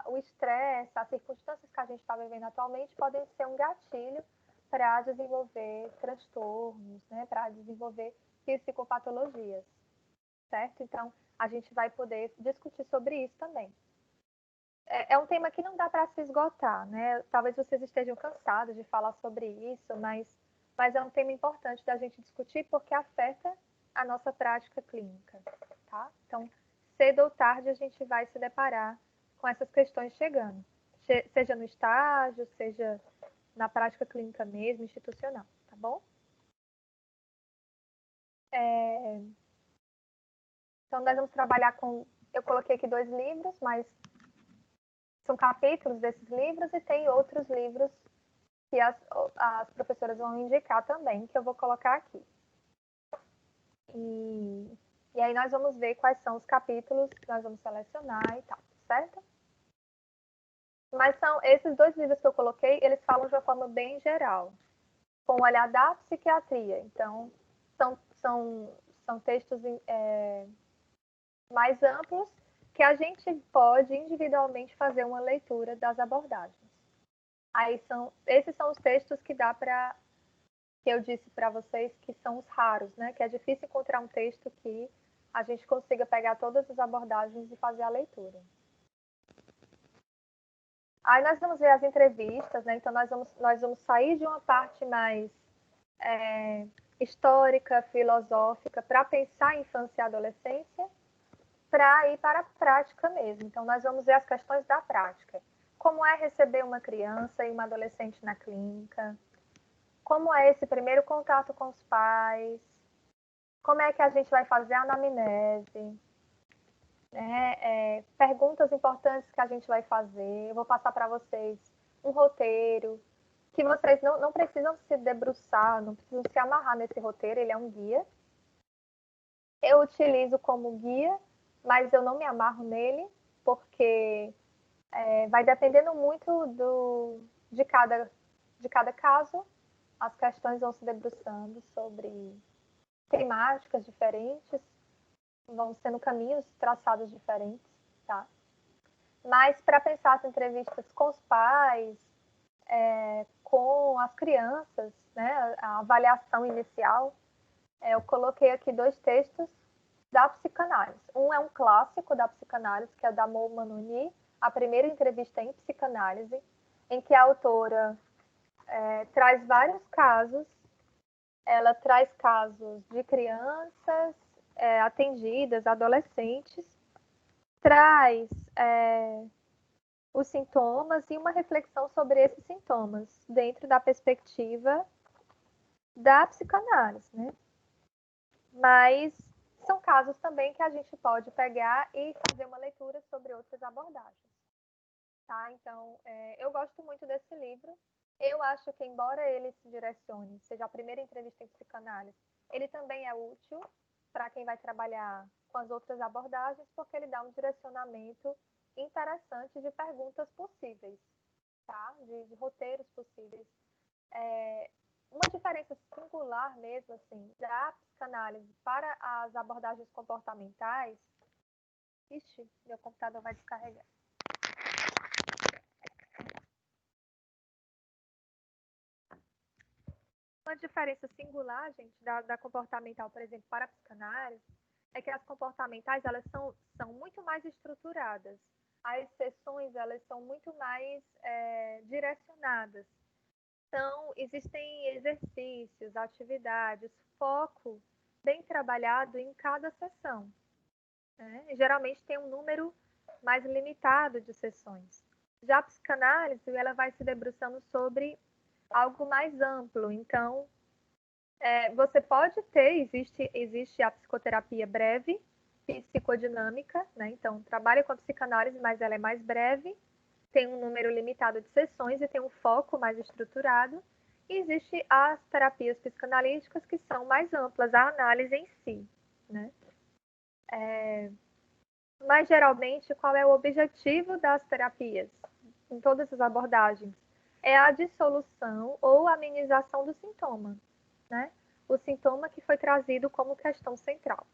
o estresse, as circunstâncias que a gente está vivendo atualmente podem ser um gatilho para desenvolver transtornos, né, para desenvolver psicopatologias, certo? Então, a gente vai poder discutir sobre isso também. É um tema que não dá para se esgotar, né? Talvez vocês estejam cansados de falar sobre isso, mas é um tema importante da gente discutir porque afeta a nossa prática clínica, tá? Então, cedo ou tarde, a gente vai se deparar com essas questões chegando, seja no estágio, seja na prática clínica mesmo, institucional, tá bom? Então, nós vamos trabalhar com... Eu coloquei aqui 2 livros, mas são capítulos desses livros e tem outros livros que as professoras vão indicar também, que eu vou colocar aqui. E aí nós vamos ver quais são os capítulos que nós vamos selecionar e tal, certo? Mas são esses 2 livros que eu coloquei, eles falam de uma forma bem geral, com o olhar da psiquiatria. Então, são textos mais amplos que a gente pode individualmente fazer uma leitura das abordagens. Aí esses são os textos que dá para... que eu disse para vocês que são os raros, né? Que é difícil encontrar um texto que a gente consiga pegar todas as abordagens e fazer a leitura. Aí nós vamos ver as entrevistas, né? Então nós vamos sair de uma parte mais histórica, filosófica, para pensar em infância e adolescência, para ir para a prática mesmo. Então nós vamos ver as questões da prática. Como é receber uma criança e uma adolescente na clínica? Como é esse primeiro contato com os pais? Como é que a gente vai fazer a anamnese? Perguntas importantes que a gente vai fazer. Eu vou passar para vocês um roteiro, que vocês não precisam se debruçar, não precisam se amarrar nesse roteiro, ele é um guia. Eu utilizo como guia, mas eu não me amarro nele, porque vai dependendo muito de cada caso. As questões vão se debruçando sobre temáticas diferentes, vão sendo caminhos traçados diferentes, tá? Mas para pensar as entrevistas com os pais, com as crianças, né, a avaliação inicial, eu coloquei aqui 2 textos da psicanálise. Um é um clássico da psicanálise, que é da Maud Manoni, a primeira entrevista em psicanálise, em que a autora traz vários casos. Ela traz casos de crianças atendidas, adolescentes, traz os sintomas e uma reflexão sobre esses sintomas dentro da perspectiva da psicanálise, né? Mas são casos também que a gente pode pegar e fazer uma leitura sobre outras abordagens, tá? Então, eu gosto muito desse livro. Eu acho que, embora ele se direcione, seja a primeira entrevista em psicanálise, ele também é útil para quem vai trabalhar com as outras abordagens, porque ele dá um direcionamento interessante de perguntas possíveis, tá? De roteiros possíveis. Uma diferença singular mesmo, assim, da psicanálise para as abordagens comportamentais... Ixi, meu computador vai descarregar. Uma diferença singular, gente, da comportamental, por exemplo, para a psicanálise, é que as comportamentais, elas são muito mais estruturadas. As sessões, elas são muito mais direcionadas. Então, existem exercícios, atividades, foco bem trabalhado em cada sessão, né? Geralmente tem um número mais limitado de sessões. Já a psicanálise, ela vai se debruçando sobre algo mais amplo. Então, você pode ter, existe a psicoterapia breve, psicodinâmica, né? Então, trabalha com a psicanálise, mas ela é mais breve, tem um número limitado de sessões e tem um foco mais estruturado. E existe as terapias psicanalíticas que são mais amplas, a análise em si, né? Mas, geralmente, qual é o objetivo das terapias em todas as abordagens? É a dissolução ou amenização do sintoma, né? O sintoma que foi trazido como questão central.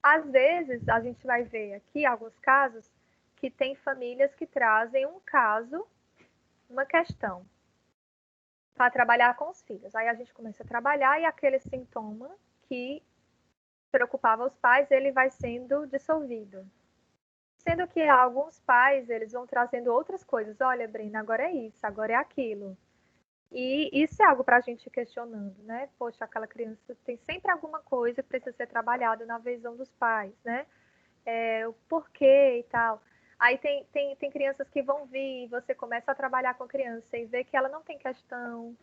Às vezes, a gente vai ver aqui alguns casos que tem famílias que trazem um caso, uma questão. para trabalhar com os filhos. Aí a gente começa a trabalhar e aquele sintoma que preocupava os pais, ele vai sendo dissolvido. Sendo que alguns pais, eles vão trazendo outras coisas. Olha, Brina, agora é isso, agora é aquilo. E isso é algo para a gente ir questionando, né? Poxa, aquela criança tem sempre alguma coisa que precisa ser trabalhada na visão dos pais, né? O porquê e tal. Aí tem crianças que vão vir e você começa a trabalhar com a criança e vê que ela não tem questão,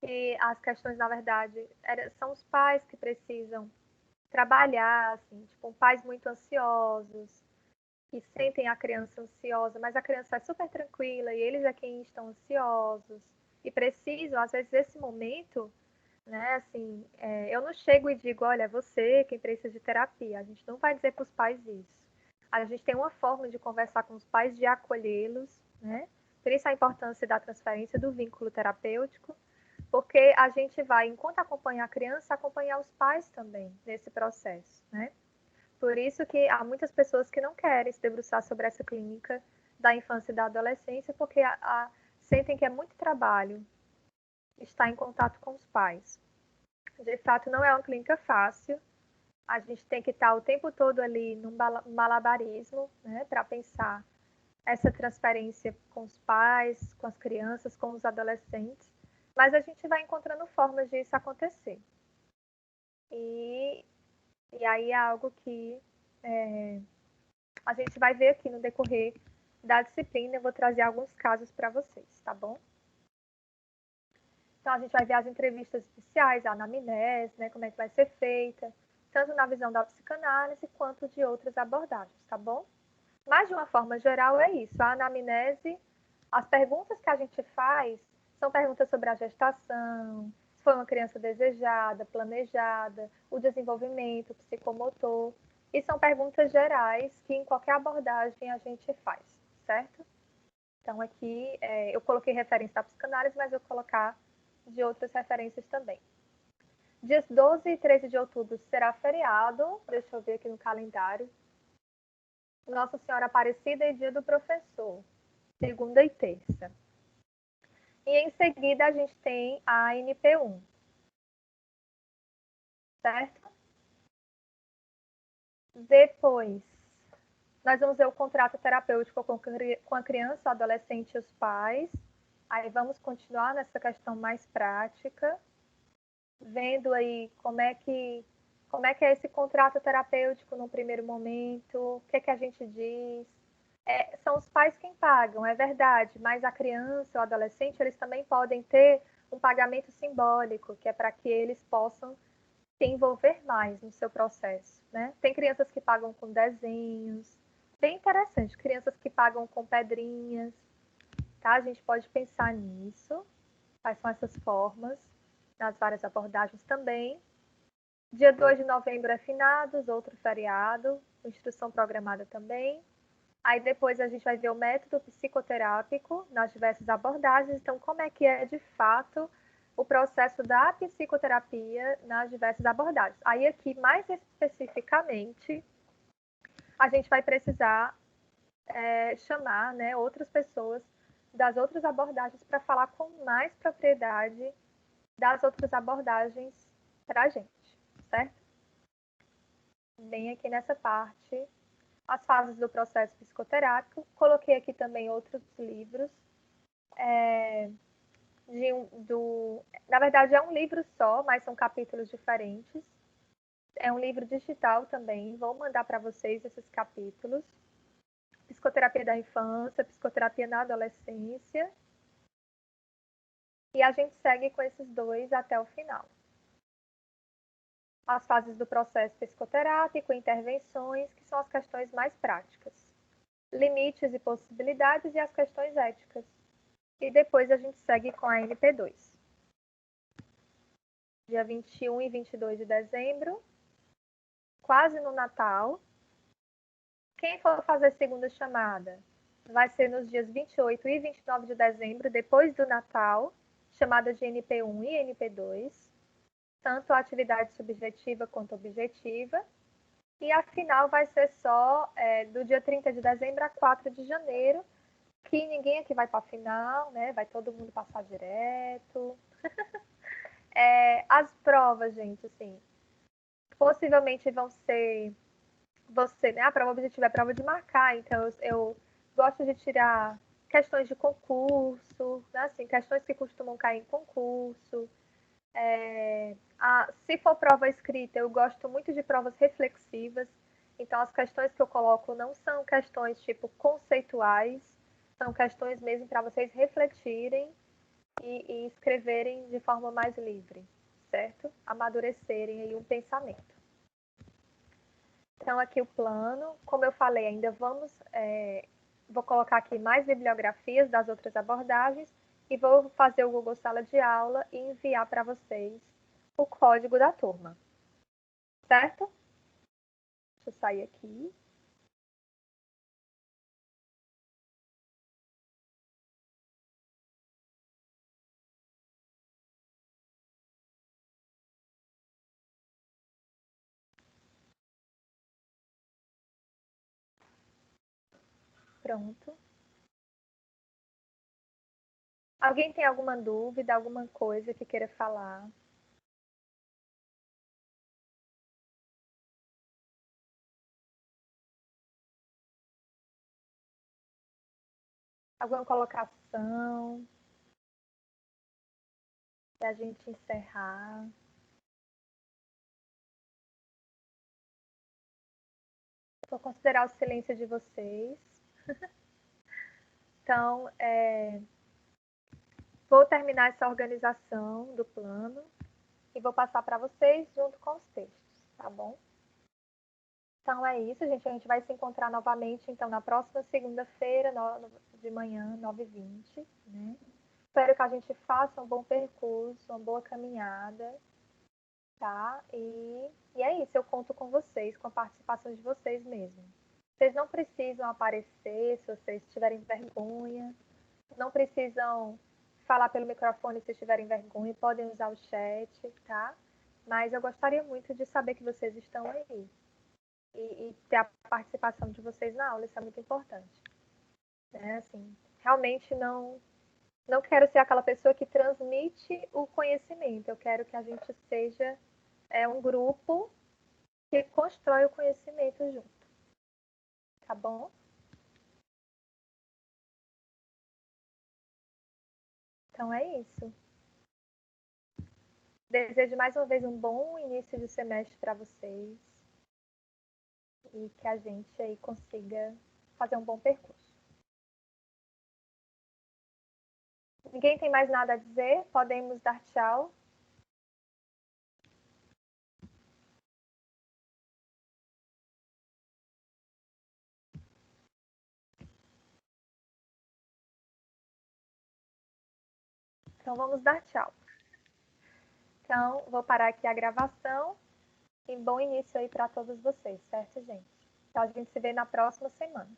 que as questões, na verdade, são os pais que precisam trabalhar, assim, tipo, pais muito ansiosos, que sentem a criança ansiosa, mas a criança é super tranquila e eles é quem estão ansiosos e precisam, às vezes, esse momento, né, assim, eu não chego e digo, olha, é você quem precisa de terapia, a gente não vai dizer para os pais isso. A gente tem uma forma de conversar com os pais, de acolhê-los, né, por isso a importância da transferência do vínculo terapêutico, porque a gente vai, enquanto acompanha a criança, acompanhar os pais também nesse processo, né. Por isso que há muitas pessoas que não querem se debruçar sobre essa clínica da infância e da adolescência, porque sentem que é muito trabalho estar em contato com os pais. De fato, não é uma clínica fácil. A gente tem que estar o tempo todo ali num malabarismo, né, para pensar essa transferência com os pais, com as crianças, com os adolescentes. Mas a gente vai encontrando formas de isso acontecer. E aí é algo que a gente vai ver aqui no decorrer da disciplina. Eu vou trazer alguns casos para vocês, tá bom? Então, a gente vai ver as entrevistas iniciais, a anamnese, né, como é que vai ser feita, tanto na visão da psicanálise quanto de outras abordagens, tá bom? Mas, de uma forma geral, é isso. A anamnese, as perguntas que a gente faz são perguntas sobre a gestação, se foi uma criança desejada, planejada, o desenvolvimento psicomotor. E são perguntas gerais que em qualquer abordagem a gente faz, certo? Então, aqui eu coloquei referência da psicanálise, mas eu vou colocar de outras referências também. Dias 12 e 13 de outubro será feriado. Deixa eu ver aqui no calendário. Nossa Senhora Aparecida e Dia do Professor, segunda e terça. E em seguida a gente tem a NP1, certo? Depois, nós vamos ver o contrato terapêutico com a criança, o adolescente e os pais. Aí vamos continuar nessa questão mais prática, vendo aí como é que é esse contrato terapêutico no primeiro momento, o que é que a gente diz. São os pais quem pagam, é verdade, mas a criança, o adolescente, eles também podem ter um pagamento simbólico, que é para que eles possam se envolver mais no seu processo, né? Tem crianças que pagam com desenhos, bem interessante, crianças que pagam com pedrinhas, tá? A gente pode pensar nisso, quais são essas formas, nas várias abordagens também. Dia 2 de novembro é finados, outro feriado, com instrução programada também. Aí depois a gente vai ver o método psicoterápico nas diversas abordagens. Então, como é que é de fato o processo da psicoterapia nas diversas abordagens. Aí aqui, mais especificamente, a gente vai precisar chamar, né, outras pessoas das outras abordagens para falar com mais propriedade das outras abordagens para a gente, certo? Bem aqui nessa parte, as fases do processo psicoterápico. Coloquei aqui também outros livros. Na verdade, é um livro só, mas são capítulos diferentes. É um livro digital também. Vou mandar para vocês esses capítulos. Psicoterapia da infância, psicoterapia na adolescência. E a gente segue com esses dois até o final. As fases do processo psicoterápico, intervenções, que são as questões mais práticas. Limites e possibilidades e as questões éticas. E depois a gente segue com a NP2. Dia 21 e 22 de dezembro, quase no Natal. Quem for fazer segunda chamada vai ser nos dias 28 e 29 de dezembro, depois do Natal, chamada de NP1 e NP2, tanto a atividade subjetiva quanto objetiva. E a final vai ser só do dia 30 de dezembro a 4 de janeiro, que ninguém aqui vai para a final, né? Vai todo mundo passar direto. As provas, gente, assim, possivelmente vão ser né? A prova objetiva é a prova de marcar, então eu gosto de tirar questões de concurso, né? Assim, questões que costumam cair em concurso. Se for prova escrita, eu gosto muito de provas reflexivas. Então, as questões que eu coloco não são questões tipo conceituais, são questões mesmo para vocês refletirem e escreverem de forma mais livre, certo? Amadurecerem aí um pensamento. Então, aqui o plano, como eu falei, ainda vou colocar aqui mais bibliografias das outras abordagens e vou fazer o Google Sala de Aula e enviar para vocês o código da turma, certo? Deixa eu sair aqui. Pronto. Alguém tem alguma dúvida, alguma coisa que queira falar? Alguma colocação para a gente encerrar? Vou considerar o silêncio de vocês. Então, vou terminar essa organização do plano e vou passar para vocês junto com os textos, tá bom? Então é isso, gente. A gente vai se encontrar novamente, então, na próxima segunda-feira, de manhã, 9h20, né? Espero que a gente faça um bom percurso, uma boa caminhada, tá? E é isso, eu conto com vocês, com a participação de vocês mesmo. Vocês não precisam aparecer se vocês tiverem vergonha, não precisam falar pelo microfone se tiverem vergonha, podem usar o chat, tá? Mas eu gostaria muito de saber que vocês estão aí. E ter a participação de vocês na aula, isso é muito importante. Né? Assim, realmente não quero ser aquela pessoa que transmite o conhecimento, eu quero que a gente seja um grupo que constrói o conhecimento junto. Tá bom? Então é isso. Desejo mais uma vez um bom início de semestre para vocês e que a gente aí consiga fazer um bom percurso. Ninguém tem mais nada a dizer? Podemos dar tchau. Então vamos dar tchau. Então, vou parar aqui a gravação e bom início aí para todos vocês, certo, gente? Então, a gente se vê na próxima semana.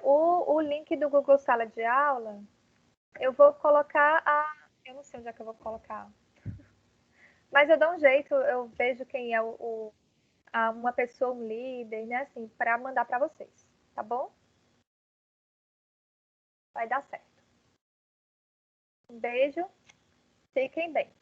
O link do Google Sala de Aula, eu vou colocar eu não sei onde é que eu vou colocar. Mas eu dou um jeito, eu vejo quem é uma pessoa, um líder, né, assim, para mandar para vocês, tá bom? Vai dar certo. Um beijo, fiquem bem.